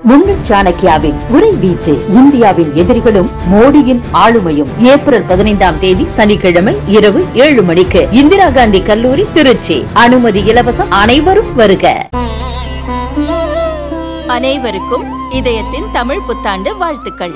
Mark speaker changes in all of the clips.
Speaker 1: முன்னாள் சாணக்கியாவின் உரை வீச்சு இந்தியாவின் எதிரிகளும் மோடியின் ஆளுமையும் ஏப்ரல் 15ஆம் தேதி சனிக்கிழமை இரவு 7 மணிக்கு இந்திரா காந்தி கல்லூரி திருச்சி. அனுமதி இலவசம். அனைவரும் வருக.
Speaker 2: அனைவருக்கும் இதயத்தின் தமிழ் புத்தாண்டு வாழ்த்துக்கள்.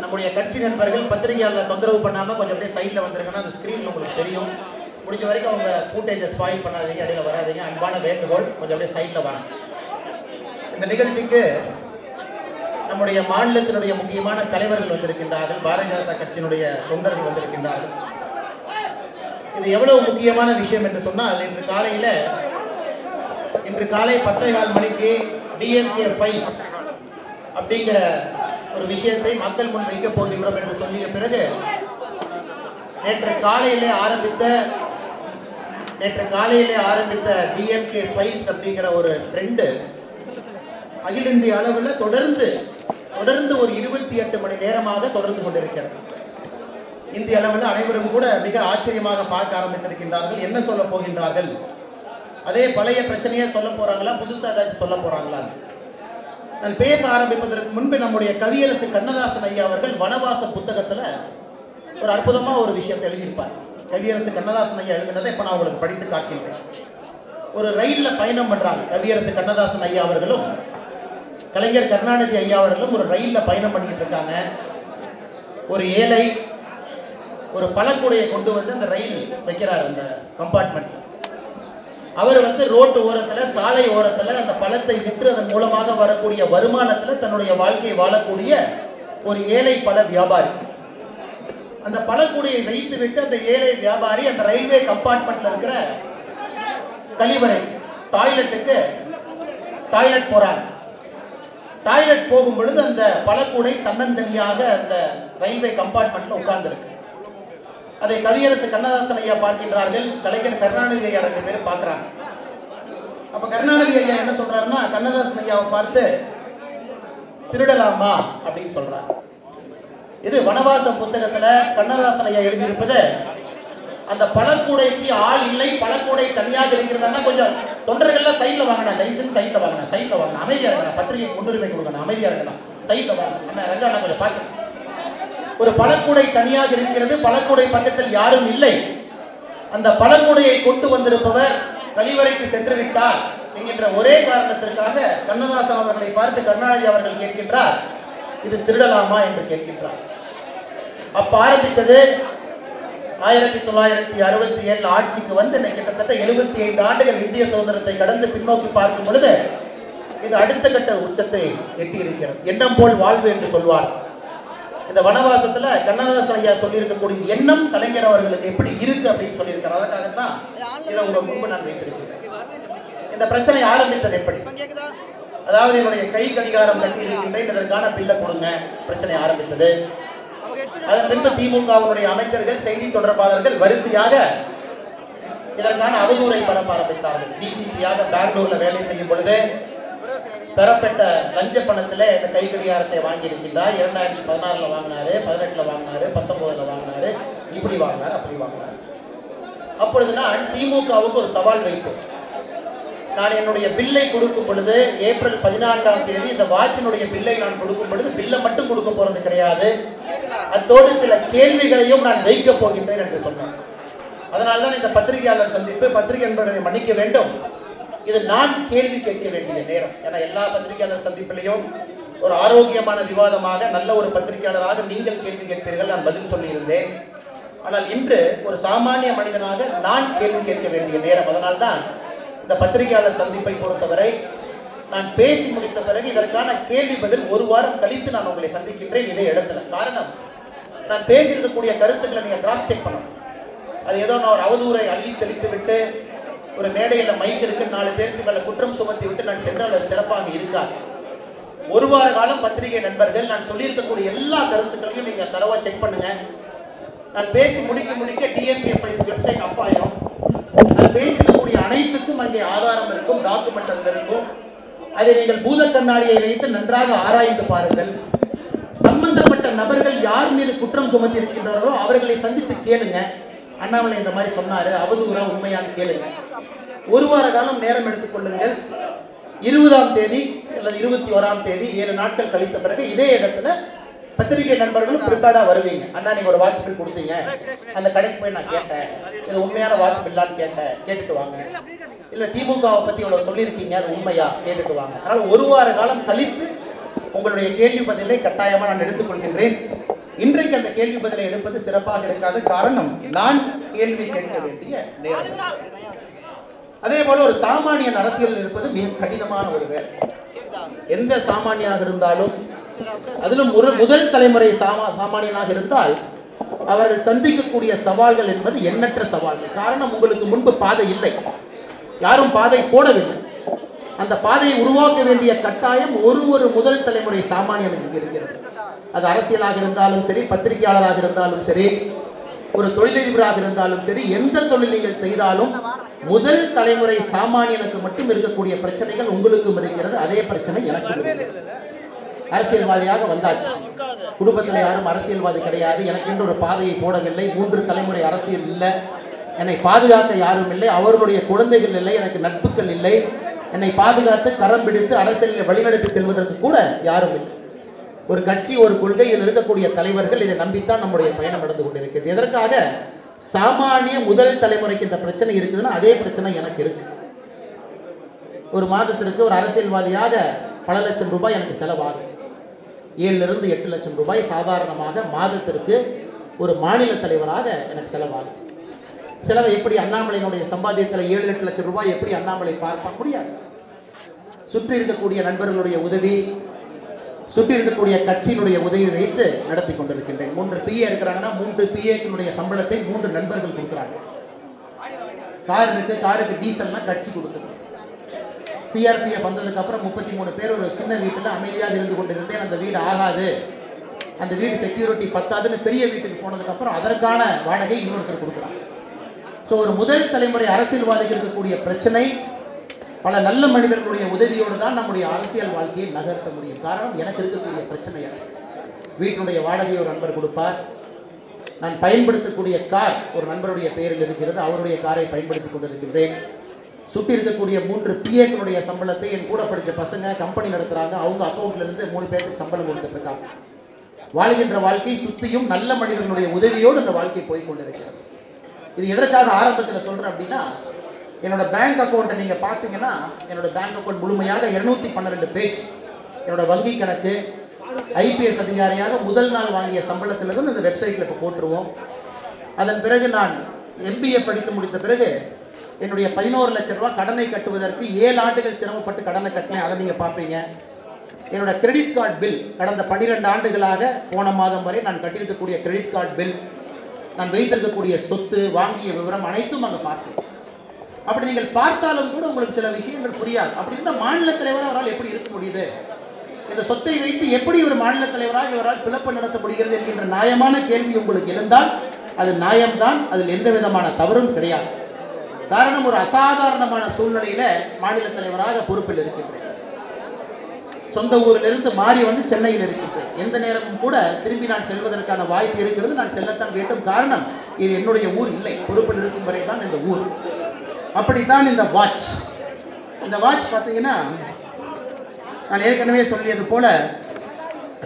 Speaker 3: நம்முடைய கட்சி நண்பர்கள் பத்திரிகையாளர் தொந்தரவு பண்ணாம கொஞ்சம் அப்படியே சைட்ல வந்துருங்கன்னா அந்த ஸ்கிரீன்ல உங்களுக்கு தெரியும். முடிஞ்ச வரைக்கும் அவங்க ஃபுட்டேஜை ஸ்பாயில் பண்ணாதீங்க, இடையில வராதீங்க. அன்பான வேண்டுகோள், கொஞ்சம் அப்படியே சைட்ல வாங்க. இந்த நிகழ்ச்சிக்கு நம்முடைய மாநிலத்தினுடைய முக்கியமான தலைவர்கள் வந்திருக்கின்றார்கள், பாரதிய ஜனதா கட்சியினுடைய தொண்டர்கள் வந்திருக்கின்றார்கள். இது எவ்வளவு முக்கியமான விஷயம் என்று சொன்னால், இன்று காலை 10:15 மணிக்கு டிஎம்கே ஃபைல்ஸ் அப்படிங்கிற ஒரு விஷயத்தை மக்கள் முன் வைக்க போகிறோம் என்று சொல்லிய பிறகு நேற்று காலையிலே ஆரம்பித்த டிஎம்கே ஃபைல்ஸ் அப்படிங்கிற ஒரு ட்ரெண்டு அகில இந்திய அளவில் தொடர்ந்து ஒரு 28 மணி நேரமாக தொடர்ந்து கொண்டிருக்கிறது. இந்திய அளவில் அனைவரும் கூட மிக ஆச்சரியமாக பார்க்க ஆரம்பித்திருக்கின்றார்கள். என்ன சொல்ல போகின்றார்கள்? அதே பழைய பிரச்சனையே சொல்ல போறாங்களா, புதுசாக ஏதாச்சும் சொல்ல போறாங்களா? நான் பேச ஆரம்பிப்பதற்கு முன்பு நம்முடைய கவியரசு கண்ணதாசன் ஐயா அவர்கள் வனவாச புத்தகத்துல ஒரு அற்புதமா ஒரு விஷயத்தை எழுதியிருப்பார். கவியரசு கண்ணதாசன் ஐயா எழுதினதை இப்ப நான் உங்களுக்கு படித்து காட்டுகின்றேன். ஒரு ரயில்ல பயணம் பண்றாங்க கவியரசு கண்ணதாசன் ஐயா அவர்களும் கலைஞர் கருணாநிதி ஐயா அவர்களும் ஒரு ரயில்ல பயணம் பண்ணிட்டு இருக்காங்க. ஒரு ஏழை ஒரு பழக்கூடையை கொண்டு வந்து அந்த ரயில் வைக்கிறார் அந்த கம்பார்ட்மெண்ட். அவர் ரோட்டு ஓரத்தில், சாலை ஓரத்தில் அந்த பழத்தை விற்று அதன் மூலமாக வரக்கூடிய வருமானத்தில் தன்னுடைய வாழ்க்கையை வாழக்கூடிய ஒரு ஏழை பழ வியாபாரி. அந்த பழக்கூடையை வைத்து விட்டு அந்த ஏழை வியாபாரி அந்த ரயில்வே கம்பார்ட்மெண்ட்ல இருக்கிற கழிவறை டாய்லெட் போறாங்க. டாய்லெட் போகும் பொழுது அந்த பழக்கூடை தன்னந்தனியாக அந்த ரயில்வே கம்பார்ட்மெண்ட்ல உட்கார்ந்துருக்கு. அதை கவியரசு கண்ணதாசன் ஐயா பார்க்கின்றார்கள், கலைஞர் கருணாநிதி ஐயா 2 பேரும் பார்க்கிறாங்க. அப்ப கருணாநிதி ஐயா என்ன சொல்றாருன்னா, கண்ணதாசன் ஐயாவை பார்த்து திருடலாமா அப்படின்னு சொல்றாரு. இது வனவாச புத்தகத்துல கண்ணதாசன் ஐயா எழுதியிருப்பது. அந்த பழக்கூடைக்கு ஆள் இல்லை, பழக்கூடை தனியாக இருக்கிறதா கொஞ்சம் தொண்டர்கள்லாம் சைட்ல வாங்கினா, லைசன்ஸ் சைட்ல வாங்கினா அமைதியா இருக்கணும், பத்திரிகை முன்னுரிமை கொடுக்கணும், அமைதியா இருக்கணும், சைட்ல வாங்கணும். என்ன ரங்கா நான் கொஞ்சம் பார்க்க, ஒரு பழக்கூடை தனியாக இருக்கிறது, பழக்கூடை பக்கத்தில் யாரும் இல்லை. அந்த பழக்கூடையை கொண்டு வந்திருப்பவர் கழிவறைக்கு சென்று விட்டார் என்கின்ற ஒரே காரணத்திற்காக கண்ணதாசன் அவர்களை பார்த்து கருணாநிதி அவர்கள் கேட்கின்றார், இது திருடலாமா என்று கேட்கின்றார். அப்ப ஆரம்பித்தது 1967 ஆட்சிக்கு வந்து கிட்டத்தட்ட 75 ஆண்டுகள் இந்திய சுதந்திரத்தை கடந்து பின்னோக்கி பார்க்கும் பொழுது இது அடுத்த கட்ட உச்சத்தை எட்டி இருக்கிறது. எண்ணம் போல் வாழ்வு என்று சொல்வார். இந்த வனவாசத்துல கண்ணதாசன் ஐயா சொல்லி இருக்கக்கூடிய எண்ணம் கலைஞர் அவர்களுக்கு எப்படி இருக்கு அப்படின்னு சொல்லியிருக்காரு. அதற்காகத்தான் இதை உங்க முன்பு நான் வைத்திருக்கிறேன். இந்த பிரச்சனை ஆரம்பித்தது எப்படி? அதாவது என்னுடைய கை கடிகாரம் கட்டி இருக்கின்றேன், இதற்கான பில்லை கொடுங்க, பிரச்சனை ஆரம்பித்தது. அதன் பின்பு திமுகவினுடைய அமைச்சர்கள், செய்தி தொடர்பாளர்கள் வரிசையாக இதற்கான அவதூறை பரப்ப ஆரம்பித்தார்கள். டிசிபியாக பெங்களூர்ல வேலை செய்யும் பொழுது பெறப்பட்ட லஞ்ச பணத்தில் இந்த கை கடிகாரத்தை வாங்கி இருக்கின்றார். 2016 வாங்கினாரு, 18 வாங்கினாரு, 19 வாங்கினாரு, இப்படி வாங்கினார், அப்படி வாங்கினார். அப்பொழுது நான் திமுகவுக்கு ஒரு சவால் வைத்தேன். நான் என்னுடைய பில்லை கொடுக்கும் பொழுது ஏப்ரல் 14ஆம் தேதி இந்த வாட்சினுடைய பில்லை நான் கொடுக்கும் பொழுது பில்லை மட்டும் கொடுக்க போறது கிடையாது, அதோடு சில கேள்விகளையும் நான் வைக்க போகின்றேன் என்று சொன்னேன். அதனால்தான் இந்த பத்திரிகையாளர் சந்திப்பு. பத்திரிகை என்பதை மன்னிக்க வேண்டும், இது நான் கேள்வி கேட்க வேண்டிய நேரம். ஏன்னா எல்லா பத்திரிகையாளர் சந்திப்பிலையும் ஒரு ஆரோக்கியமான விவாதமாக நல்ல ஒரு பத்திரிகையாளராக நீங்கள் கேள்வி கேட்பீர்கள், நான் பதில் சொல்லியிருந்தேன். ஆனால் இன்று ஒரு சாமானிய மனிதனாக நான் கேள்வி கேட்க வேண்டிய நேரம். அதனால்தான் இந்த பத்திரிகையாளர் சந்திப்பை பொறுத்தவரை நான் பேசி முடித்த பிறகு இதற்கான கேள்வி பதில் 1 வாரம் கழித்து நான் உங்களை சந்திக்கின்றேன் இதே இடத்துல. காரணம், நான் பேசியிருக்கக்கூடிய கருத்துக்களை நீங்க கிராஸ் செக் பண்ணணும். அது ஏதோ நான் ஒரு அவதூறை அள்ளி தெளித்து விட்டு ஒரு மேடையில் மைக் இருக்கு 4 பேருக்கு மேல குற்றம் சுமத்தி விட்டு நான் சென்றால் அது சிறப்பாக இருக்காது. 1 வார காலம் பத்திரிகை நண்பர்கள் நான் சொல்லியிருக்கக்கூடிய எல்லா கருத்துக்களையும் நீங்க தரவா செக் பண்ணுங்க. நான் பேசி முடிக்க டிஎம்கே ஃபைல்ஸ் வெப்சைட் அப்பாயிரும். நான் பேசக்கூடிய அனைத்துக்கும் அங்கே ஆதாரம் இருக்கும், டாக்குமெண்ட் இருக்கும். அதை நீங்கள் பூத கண்ணாடியை வைத்து நன்றாக ஆராய்ந்து பாருங்கள். சம்பந்தப்பட்ட நபர்கள் யார் மீது குற்றம் சுமத்தி இருக்கின்றார்களோ அவர்களை சந்தித்து கேளுங்க. அண்ணாமலை இந்த மாதிரி சொன்னாரு, அவதூறா உண்மையான்னு கேளுங்க. ஒரு வார காலம் நேரம் எடுத்துக்கொள்ளுங்கள். 20ஆம் தேதி அல்லது 21ஆம் தேதி 7 நாட்கள் கழித்த பிறகு இதே இடத்துல பத்திரிகை நண்பர்களும் ப்ரிப்பேர்டா வருவீங்க. அண்ணா நீங்க ஒரு வாட்ச் பில் கொடுத்தீங்க, அந்த கடைக்கு போய் நான் கேட்டேன், இது உண்மையான வாட்ச் பில்லான்னு கேட்டேன், கேட்டுட்டு வாங்க. இல்ல திமுகவை பத்தி இவ்வளவு சொல்லியிருக்கீங்க, அது உண்மையா, கேட்டுட்டு வாங்க. அதனால ஒரு வார காலம் கழித்து உங்களுடைய கேள்வி பதிலை கட்டாயமா நான் எடுத்துக்கொள்கின்றேன். இன்றைக்கு அந்த கேள்வி பதிலை எடுப்பது சிறப்பாக இருக்காது. காரணம், நான் கேள்வி கேட்க வேண்டிய நேரம். அதே போல ஒரு சாமானியன் அரசியல் இருப்பது மிக கடினமான ஒரு வேலை. எந்த சாமானியனாக இருந்தாலும், அதிலும் ஒரு முதல் தலைமுறை சாமானியனாக இருந்தால் அவர்கள் சந்திக்கக்கூடிய சவால்கள் என்பது எண்ணற்ற சவால்கள். காரணம், உங்களுக்கு முன்பு பாதை இல்லை, யாரும் பாதை போடவில்லை. அந்த பாதையை உருவாக்க வேண்டிய கட்டாயம் ஒரு முதல் தலைமுறை சாமானியனுக்கு இருக்கிறது. அது அரசியலாக இருந்தாலும் சரி, பத்திரிகையாளராக இருந்தாலும் சரி, ஒரு தொழிலதிபராக இருந்தாலும் சரி, எந்த தொழில் நீங்கள் செய்தாலும் முதல் தலைமுறை சாமானியனுக்கு மட்டும் இருக்கக்கூடிய பிரச்சனைகள் உங்களுக்கும் இருக்கிறது. அதே பிரச்சனை எனக்கும் இருக்கிறது. அரசியல்வாதியாக வந்தாச்சு, குடும்பத்தில் யாரும் அரசியல்வாதி கிடையாது, எனக்கு என்று ஒரு பாதையை போடவில்லை, 3 தலைமுறை அரசியல் இல்லை, என்னை பாதுகாக்க யாரும் இல்லை, அவர்களுடைய குழந்தைகள் இல்லை, எனக்கு நட்புகள் இல்லை, என்னை பாதுகாத்து கரம் பிடித்து அரசியலில் வழிநடத்தி செல்வதற்கு கூட யாரும் இல்லை. ஒரு கட்சி, ஒரு கொள்கையில் இருக்கக்கூடிய தலைவர்கள் இதை நம்பித்தான் நம்முடைய பயணம் நடந்து கொண்டிருக்கிறது. எதற்காக? சாமானிய முதல் தலைமுறைக்கு இந்த பிரச்சனை இருக்குதுன்னா அதே பிரச்சனை எனக்கு இருக்கு. ஒரு மாதத்திற்கு ஒரு அரசியல்வாதியாக பல லட்சம் ரூபாய் எனக்கு செலவாகும். 7 to 8 லட்சம் ரூபாய் சாதாரணமாக மாதத்திற்கு ஒரு மாநில தலைவராக எனக்கு செலவாகும். செலவை எப்படி அண்ணாமலையினுடைய சம்பாத்தியத்தில் 7-8 லட்சம் ரூபாய் எப்படி அண்ணாமலை பார்க்க முடியாது? சுற்றி இருக்கக்கூடிய நண்பர்களுடைய உதவி, சுற்றி இருக்கக்கூடிய கட்சியினுடைய உதவி வைத்து நடத்தி கொண்டிருக்கின்றேன். 3 PA இருக்கிறாங்கன்னா 3 PAக்களுடைய சம்பளத்தை 3 நண்பர்கள் கொடுக்குறாங்க. கார் இருக்கு, காருக்கு டீசல்னா கட்சி கொடுக்குது. CRPF வந்ததுக்கு அப்புறம் 33 பேர் ஒரு சின்ன வீட்டில் அமைதியாக இருந்து கொண்டிருந்தேன். அந்த வீடு ஆகாது, அந்த வீடு செக்யூரிட்டி பத்தாதுன்னு பெரிய வீட்டுக்கு போனதுக்கு அப்புறம் அதற்கான வாடகை இன்னொருத்தர் கொடுக்குறாங்க. ஸோ ஒரு முதல் தலைமுறை அரசியல்வாதிகள் இருக்கக்கூடிய பிரச்சனை, பல நல்ல மனிதர்களுடைய உதவியோடு தான் நம்முடைய அரசியல் வாழ்க்கையை நகர்த்த முடியும். காரணம், எனக்கு இருக்கக்கூடிய பிரச்சனை வீட்டினுடைய வாடகை ஒரு நண்பர் கொடுப்பார், நான் பயன்படுத்தக்கூடிய கார் ஒரு நண்பருடைய பெயரில் இருக்கிறது, அவருடைய காரை பயன்படுத்தி கொண்டிருக்கின்றேன். சுற்றி இருக்கக்கூடிய 3 PAக்களுடைய சம்பளத்தை என் கூட படித்த பசங்க கம்பெனி நடத்துகிறாங்க, அவங்க அக்கௌண்ட்லேருந்து 3 பேருக்கு சம்பளம் கொடுத்துருக்காங்க. வாழ்கின்ற வாழ்க்கை சுற்றியும் நல்ல மனிதர்களுடைய உதவியோடு அந்த வாழ்க்கை போய் கொண்டிருக்கிறது. இது எதற்காக ஆரம்பத்தில் சொல்கிறேன் அப்படின்னா, என்னோட பேங்க் அக்கௌண்ட்டை நீங்கள் பார்த்தீங்கன்னா என்னோட பேங்க் அக்கௌண்ட் முழுமையாக 212 பேஜ். என்னோட வங்கி கணக்கு, IPS அதிகாரியாக முதல் நாள் வாங்கிய சம்பளத்திலிருந்து இந்த வெப்சைட்டில் இப்போ போட்டுருவோம். அதன் பிறகு நான் MBA படித்து முடித்த பிறகு என்னுடைய 11 லட்சம் ரூபாய் கடனை கட்டுவதற்கு 7 ஆண்டுகள் சிரமப்பட்டு கடனை கட்டினேன், அதை நீங்கள் பார்ப்பீங்க. என்னோட கிரெடிட் கார்டு பில் கடந்த 12 ஆண்டுகளாக போன மாதம் வரை நான் கட்டியிருக்கக்கூடிய கிரெடிட் கார்டு பில், நான் வைத்திருக்கக்கூடிய சொத்து, வாங்கிய விவரம் அனைத்தும் அங்கே பார்த்தேன். அப்படி நீங்கள் பார்த்தாலும் கூட உங்களுக்கு சில விஷயங்கள் புரியாது. அப்படி இருந்தால் மாநில தலைவராக அவரால் எப்படி இருக்க முடியுது, இந்த சொத்தை வைத்து எப்படி ஒரு மாநில தலைவராக இவரால் பிளப்பு நடத்த முடிகிறது என்கின்ற நியாயமான கேள்வி உங்களுக்கு இருந்தால் அது நியாயம்தான், அதில் எந்த விதமான தவறும் கிடையாது. காரணம், ஒரு அசாதாரணமான சூழ்நிலையில மாநில தலைவராக பொறுப்பில் இருக்கின்றேன். சொந்த ஊரிலிருந்து மாறி வந்து சென்னையில் இருக்கின்றேன். எந்த நேரமும் கூட திரும்பி நான் செல்வதற்கான வாய்ப்பு இருக்கிறது, நான் செல்லத்தான் வேண்டும். காரணம், இது என்னுடைய ஊர் இல்லை, பொறுப்பில் இருக்கும் வரை தான் இந்த ஊர். அப்படித்தான் இந்த வாட்ச். இந்த வாட்ச் பார்த்தீங்கன்னா நான் ஏற்கனவே சொல்லியது போல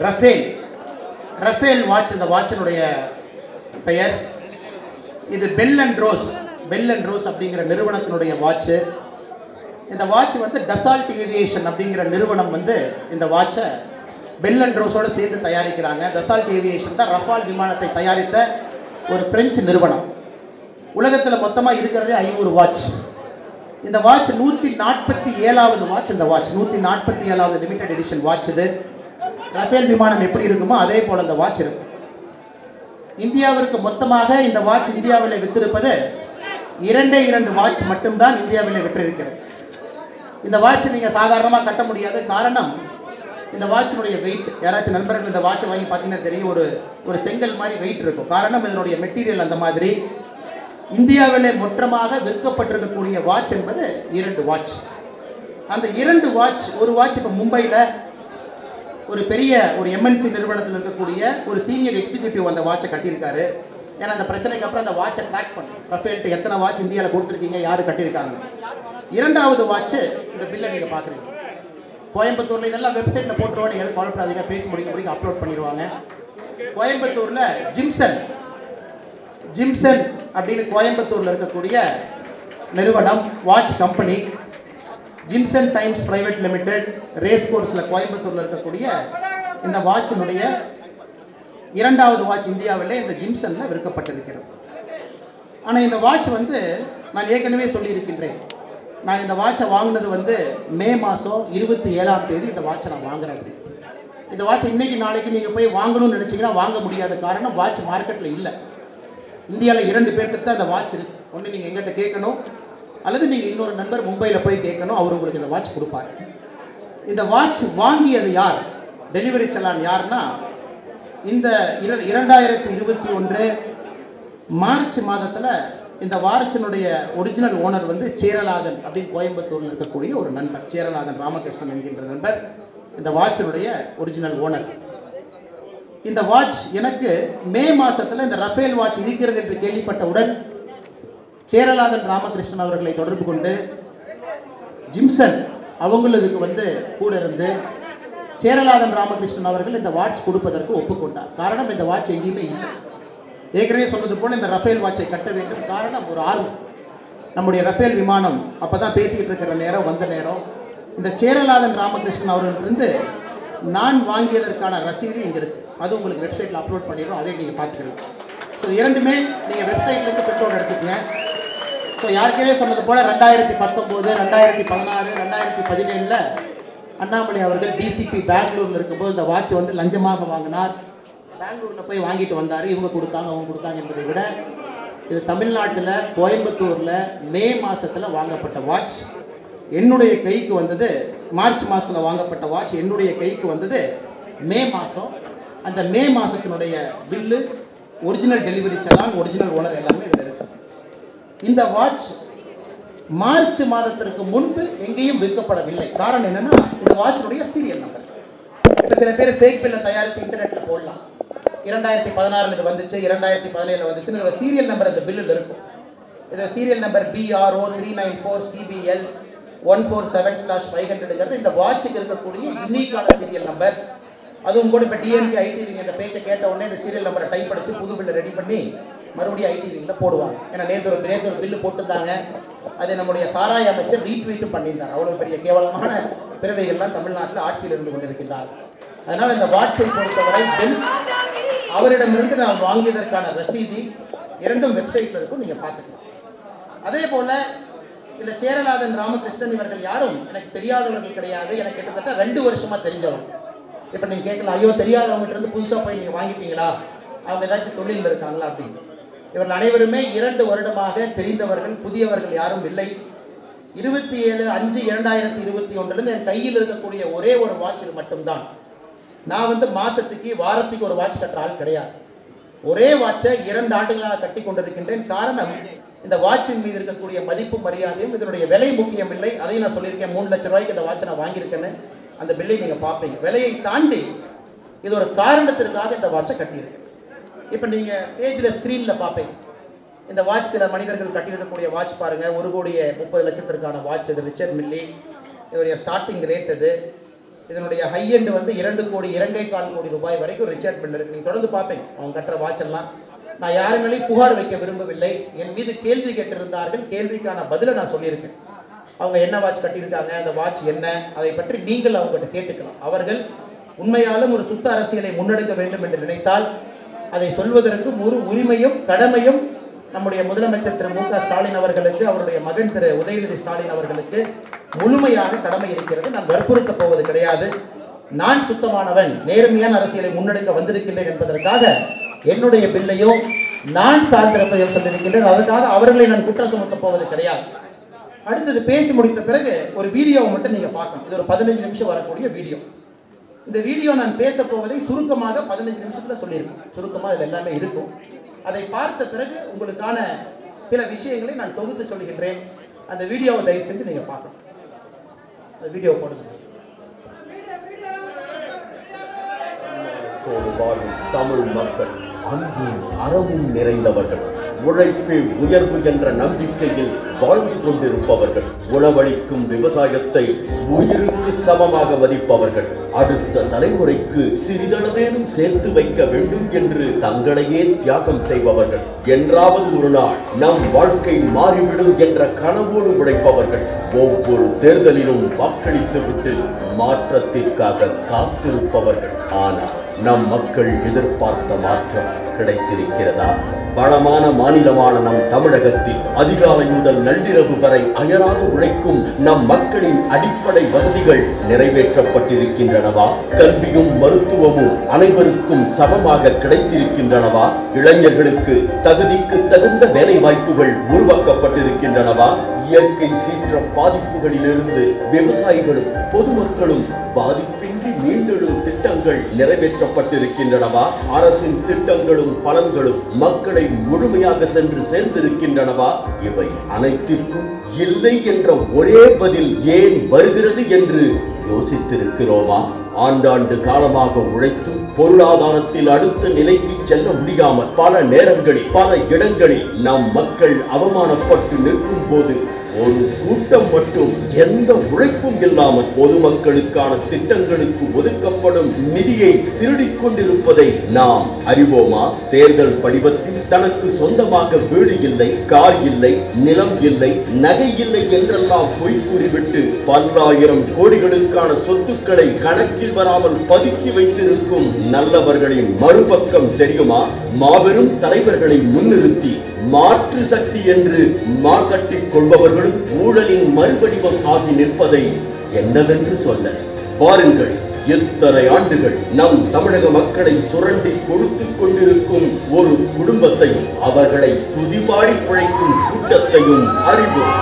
Speaker 3: ரஃபேல் வாட்ச் இந்த வாட்சினுடைய பெயர். இது பெல் அண்ட் ரோஸ் அப்படிங்கிற நிறுவனத்தினுடைய வாட்ச். இந்த வாட்ச் வந்து டசால்ட் ஏவியேஷன் அப்படிங்கிற நிறுவனம் வந்து இந்த வாட்சை பெல் அண்ட் ரோஸோடு சேர்ந்து தயாரிக்கிறாங்க. டசால்ட் ஏவியேஷன் தான் ரஃபால் விமானத்தை தயாரித்த ஒரு பிரெஞ்சு நிறுவனம். உலகத்தில் மொத்தமாக இருக்கிறதே 500 வாட்ச். இந்த வாட்ச் 147வது வாட்ச். இந்த வாட்ச் 147வது லிமிடெட் எடிஷன் வாட்ச். இது ரஃபேல் விமானம் எப்படி இருக்குமோ அதே போல் இந்த வாட்ச் இருக்கும். இந்தியாவிற்கு மொத்தமாக இந்த வாட்ச் இந்தியாவில் விற்றிருப்பது 2 வாட்ச் மட்டும்தான் இந்தியாவில் விற்றிருக்கிறது. இந்த வாட்ச் நீங்கள் சாதாரணமாக கட்ட முடியாது. காரணம், இந்த வாட்சினுடைய வெயிட், யாராச்சும் நண்பர்கள் இந்த வாட்சை வாங்கி பார்த்தீங்கன்னா தெரியும், ஒரு செங்கல் மாதிரி வெயிட் இருக்கும். காரணம், இதனுடைய மெட்டீரியல் அந்த மாதிரி. இந்தியாவிலே மொத்தமாக விற்கப்பட்டிருக்கக்கூடிய வாட்ச் என்பது 2 வாட்ச். அந்த 2 வாட்ச், ஒரு வாட்ச் இப்போ மும்பையில் ஒரு பெரிய ஒரு MNC நிறுவனத்தில் இருக்கக்கூடிய ஒரு சீனியர் எக்ஸிக்யூட்டிவ் அந்த வாட்சை கட்டியிருக்காரு. ஏன்னா அந்த பிரச்சனைக்கு அப்புறம் அந்த வாட்சை ட்ராக் பண்ணும். ரஃபேல்ட்டு எத்தனை வாட்ச் இந்தியாவில் கொடுத்துருக்கீங்க, யார் கட்டியிருக்காங்க. இரண்டாவது வாட்ச்சு இந்த பில்லை நீங்கள் பார்க்குறீங்க. கோயம்புத்தூரில் இதெல்லாம் வெப்சைட்டில் போட்டுருவோம், நீங்கள் எதுவும் கவலைப்படாதீங்க, பேசி முடிக்க அப்லோட் பண்ணிடுவாங்க. கோயம்புத்தூரில் ஜிம்சன் அப்படின்னு கோயம்புத்தூரில் இருக்கக்கூடிய நிறுவனம், watch company, Jimson times private limited, race கோர்ஸில் கோயம்புத்தூரில் இருக்கக்கூடிய இந்த வாட்சினுடைய இரண்டாவது வாட்ச் இந்தியாவிலே இந்த ஜிம்சனில் விற்கப்பட்டிருக்கிறது. ஆனால் இந்த வாட்ச் வந்து நான் ஏற்கனவே சொல்லியிருக்கின்றேன், நான் இந்த வாட்சை வாங்கினது வந்து மே மாதம் 27ஆம் தேதி இந்த வாட்சை நான் வாங்குறேன். இந்த வாட்ச் இன்றைக்கி நாளைக்கு நீங்கள் போய் வாங்கணும்னு நினச்சிங்கன்னா வாங்க முடியாத காரணம் வாட்ச் மார்க்கெட்டில் இல்லை. இந்தியாவில் 2 பேர்கிட்ட தான் இந்த வாட்ச் இருக்குது. ஒன்று நீங்கள் எங்கிட்ட கேட்கணும், அல்லது நீங்கள் இன்னொரு நண்பர் மும்பையில் போய் கேட்கணும், அவர் உங்களுக்கு இந்த வாட்ச் கொடுப்பார். இந்த வாட்ச் வாங்கியது யார், டெலிவரி செல்லான் யார்னா, இந்த 2021 மார்ச் மாதத்தில் இந்த வாட்சினுடைய ஒரிஜினல் ஓனர் வந்து சேரலாதன் அப்படின்னு கோயம்புத்தூரில் இருக்கக்கூடிய ஒரு நண்பர், சேரலாதன் ராமகிருஷ்ணன் என்கின்ற நண்பர் இந்த வாட்சினுடைய ஒரிஜினல் ஓனர். இந்த வாட்ச் எனக்கு மே மாதத்தில் இந்த ரஃபேல் வாட்ச் இருக்கிறது என்று கேள்விப்பட்டவுடன் சேரலாதன் ராமகிருஷ்ணன் அவர்களை தொடர்பு கொண்டு ஜிம்சன் அவங்களுக்கு வந்து கூட இருந்து சேரலாதன் ராமகிருஷ்ணன் அவர்கள் இந்த வாட்ச் கொடுப்பதற்கு ஒப்புக்கொண்டார். காரணம், இந்த வாட்ச் எங்கேயுமே இல்லை. ஏற்கனவே சொன்னது போல் இந்த ரஃபேல் வாட்சை கட்ட வேண்டும். காரணம், ஒரு ஆர்வம். நம்முடைய ரஃபேல் விமானம் அப்போ தான் பேசிக்கிட்டு இருக்கிற நேரம், வந்த நேரம். இந்த சேரலாதன் ராமகிருஷ்ணன் அவர்களிருந்து நான் வாங்கியதற்கான ரசீது இங்கே இருக்குது. அது உங்களுக்கு வெப்சைட்டில் அப்லோட் பண்ணிடுறோம், அதை நீங்கள் பார்த்துக்கலாம். ஸோ இரண்டுமே நீங்கள் வெப்சைட்லேருந்து பெட்ரோல் எடுத்துக்கங்க. ஸோ யாருக்கே சொன்னது போல் 2019, 2016, 2017 அண்ணாமலை அவர்கள் டிசிபி பெங்களூரில் இருக்கும்போது இந்த வாட்ச் வந்து லஞ்சமாக வாங்கினார். பெங்களூரில் போய் வாங்கிட்டு வந்தார். இவங்க கொடுத்தாங்க, அவங்க கொடுத்தாங்க என்பதை விட இது தமிழ்நாட்டில் கோயம்புத்தூரில் மே மாதத்தில் வாங்கப்பட்ட வாட்ச். என்னுடைய கைக்கு வந்தது மார்ச் மாதத்தில் வாங்கப்பட்ட வாட்ச் என்னுடைய கைக்கு வந்தது மே மாதம். அந்த மே மாதத்தினுடைய bill, original delivery challan, original owner எல்லாமே இதில் இருக்கு. இந்த வாட்ச் மார்ச் மாதத்திற்கு முன்பு எங்கேயும் விற்கப்படவில்லை. காரணம் என்னன்னா, இந்த வாட்சினுடைய சீரியல் நம்பர். இப்போ சில பேர் ஃபேக் பில்லை தயாரித்து இன்டர்நெட்டில் போடலாம். 2016 இது வந்துச்சு, 2017 வந்துச்சுன்னு ஒரு சீரியல் நம்பர் அந்த பில்லில் இருக்கும். இது சீரியல் நம்பர் BRO 394 CBL 147/500 இந்த வாட்சுக்கு இருக்கக்கூடிய யூனிக்கான சீரியல் நம்பர். அதுவும் கூட இப்போ டிஎன்பி ஐடிவிங்க இந்த பேச்சை கேட்ட உடனே இந்த சீரியல் நம்பரை டைப் அடித்து புது பில்லை ரெடி பண்ணி மறுபடியும் ஐடிவிங்கில் போடுவாங்க. ஏன்னா நேற்று ஒரு பில்லு போட்டிருந்தாங்க, அதை நம்முடைய சாராய அமைச்சர் ரீட்வீட்டும் பண்ணியிருந்தார். அவ்வளோ பெரிய கேவலமான பிறவைகள்லாம் தமிழ்நாட்டில் ஆட்சியில் இருந்து கொண்டிருக்கின்றார். அதனால் இந்த வாட்சை பொறுத்தவரை பில் அவரிடமிருந்து நான் வாங்கியதற்கான ரசீதி இரண்டும் வெப்சைட்டில் இருக்கும், நீங்கள் பார்த்துக்கலாம். அதே போல் இந்த சேரலாதன் ராமகிருஷ்ணன் இவர்கள் யாரும் எனக்கு தெரியாதவர்கள் கிடையாது. எனக்கு கிட்டத்தட்ட 2 வருஷமாக தெரிஞ்சவங்க. இப்போ நீங்கள் கேட்கலாம், ஐயோ தெரியாதவங்ககிட்ட இருந்து புதுசாக போய் நீங்கள் வாங்கிட்டீங்களா, அவங்க ஏதாச்சும் தொழிலில் இருக்காங்களா அப்படின்னு. இவர்கள் அனைவருமே 2 வருடமாக தெரிந்தவர்கள், புதியவர்கள் யாரும் இல்லை. 27/5/2021 என் கையில் இருக்கக்கூடிய ஒரே ஒரு வாட்ச் இது மட்டும்தான். நான் வந்து மாதத்துக்கு வாரத்துக்கு ஒரு வாட்ச் கட்டுற ஆள் கிடையாது. ஒரே வாட்சை 2 ஆண்டுகளாக கட்டி கொண்டிருக்கின்றேன். காரணம், இந்த வாட்சின் மீது இருக்கக்கூடிய மதிப்பு மரியாதையும் இதனுடைய விலை முக்கியம் இல்லை. அதையும் நான் சொல்லியிருக்கேன், 3 லட்சம் ரூபாய்க்கு இந்த வாட்சை நான் வாங்கியிருக்கேன்னு. அந்த பில்லை நீங்கள் பார்ப்பீங்க. விலையை தாண்டி இது ஒரு காரணத்திற்காக இந்த வாட்சை கட்டியிருக்கேன். இப்போ நீங்கள் ஸ்டேஜில் ஸ்க்ரீனில் பார்ப்பீங்க. இந்த வாட்ச் சில மனிதர்கள் கட்டியிருக்கக்கூடிய வாட்ச் பாருங்கள், 1,30,00,000 வாட்ச். இது ரிச்சர்ட் மில்லி. இதனுடைய ஸ்டார்டிங் ரேட் இது. இதனுடைய ஹை எண்டு வந்து 2,02,25 கோடி ரூபாய் வரைக்கும் ரிச்சர்ட் மில்லி இருக்குது. நீங்கள் தொடர்ந்து பார்ப்பீங்க அவங்க கட்டுற வாட்ச் எல்லாம். நான் யார் மேலேயும் புகார் வைக்க விரும்பவில்லை. என் மீது கேள்வி கேட்டிருந்தார்கள், கேள்விக்கான பதிலை நான் சொல்லியிருக்கேன். அவங்க என்ன வாட்ச் கட்டியிருக்காங்க, அந்த வாட்ச் என்ன, அதை பற்றி நீங்கள் அவங்ககிட்ட கேட்டுக்கலாம். அவர்கள் உண்மையாலும் ஒரு சுத்த அரசியலை முன்னெடுக்க வேண்டும் என்று நினைத்தால் அதை சொல்வதற்கு ஒரு உரிமையும் கடமையும் நம்முடைய முதலமைச்சர் திரு மு.க. ஸ்டாலின் அவர்களுக்கு, அவருடைய மகன் திரு உதயநிதி ஸ்டாலின் அவர்களுக்கு முழுமையாக கடமை இருக்கிறது. நான் வற்புறுத்த போவது கிடையாது. நான் சுத்தமானவன், நேர்மையான அரசியலை முன்னெடுக்க வந்திருக்கின்றேன் என்பதற்காக என்னுடைய பில்லையும் நான் சார்ந்திருப்பதையும் சொல்லியிருக்கின்றேன். அதற்காக அவர்களை நான் குற்றம் சுமத்த போவது கிடையாது. அடுத்தது பேசி முடித்த பிறகு ஒரு வீடியோவை மட்டும் நீங்கள் பார்க்கணும். இது ஒரு 15 நிமிஷம் வரக்கூடிய வீடியோ. இந்த வீடியோ நான் பேச போவதை சுருக்கமாக 15 நிமிஷத்தில் சொல்லியிருக்கேன். சுருக்கமாக இதில் எல்லாமே இருக்கும். அதை பார்த்த பிறகு உங்களுக்கான சில விஷயங்களை நான் தொகுத்து சொல்கின்றேன். அந்த வீடியோவை தயவு செஞ்சு நீங்கள் பார்க்கணும். அந்த வீடியோ போடுங்க.
Speaker 4: தமிழ் மக்கள் அன்பும் அறமும் நிறைந்தவர்கள், உழைப்பே உயர்வு என்ற நம்பிக்கையில் வாழ்ந்து கொண்டிருப்பவர்கள், உணவளிக்கும் விவசாயத்தை உயிருக்கு சமமாக மதிப்பவர்கள், அடுத்த தலைமுறைக்கு சிறிதளவேனும் சேர்த்து வைக்க வேண்டும் என்று தங்களையே தியாகம் செய்பவர்கள், என்றாவது ஒரு நாள் நம் வாழ்க்கை மாறிவிடும் என்ற கனவோடு உழைப்பவர்கள், ஒவ்வொரு தேர்தலிலும் வாக்களித்துவிட்டு மாற்றத்திற்காக காத்திருப்பவர்கள். ஆனால் நம் மக்கள் எதிர்பார்த்த மாற்றம் கிடைத்திருக்கிறதா? வளமான மாநிலமான நம் தமிழகத்தில் அதிகாலை முதல் நள்ளிரவு வரை அயராது உழைக்கும் நம் மக்களின் அடிப்படை வசதிகள் நிறைவேற்றப்பட்டிருக்கின்றனவா? கல்வியும் மருத்துவமும் அனைவருக்கும் சமமாக கிடைத்திருக்கின்றனவா? இளைஞர்களுக்கு தகுதிக்கு தகுந்த வேலை வாய்ப்புகள் உருவாக்கப்பட்டிருக்கின்றனவா? இயற்கை சீற்ற பாதிப்புகளிலிருந்து விவசாயிகளும் பொதுமக்களும் பாதிப்பின்றி மீண்டெழும் திட்டங்கள் நிறைவேற்றப்பட்டிருக்கின்றனவா? அரசின் திட்டங்களும் பலன்களும் மக்களை முழுமையாக சென்று சேர்ந்திருக்கின்றனவா? இவை அனைத்திற்கும் இல்லை என்ற ஒரே பதில் ஏன் வருகிறது என்று யோசித்திருக்கிறோமா? ஆண்டாண்டு காலமாக உழைத்தும் பொருளாதாரத்தில் அடுத்த நிலைக்கு செல்ல முடியாமல் பல நேரங்களில் பல இடங்களில் நம் மக்கள் அவமானப்பட்டு நிற்கும் போது ஒரு கூட்டம் மட்டும் எந்த உழைப்பும் இல்லாமல் பொதுமக்களுக்கான திட்டங்களுக்கு ஒதுக்கப்படும் நிதியை திருடிக் கொண்டிருப்பதை நாம் அறிவோமா? தேர்தல் படிவத்தில் தனக்கு சொந்தமாக வீடு இல்லை, கார் இல்லை, நிலம் இல்லை, நகை இல்லை என்றெல்லாம் பொய் கூறிவிட்டு பல்லாயிரம் கோடிகளுக்கான சொத்துக்களை கணக்கில் வராமல் பதுக்கி வைத்திருக்கும் நல்லவர்களின் மறுபக்கம் தெரியுமா? மாபெரும் தலைவர்களை முன்னிறுத்தி மாற்று சக்தி என்று மார்க்கட்டிக் கொள்பவர்களும் ஊழலின் மறுவடிவம் ஆகி நிற்பதை என்னவென்று சொல்ல? பாருங்கள், எத்தனை ஆண்டுகள் நம் தமிழக மக்களை சுரண்டி கொடுத்துக் கொண்டிருக்கும் ஒரு குடும்பத்தையும் அவர்களை துதிபாடி பிழைக்கும் கூட்டத்தையும் அறிவோம்.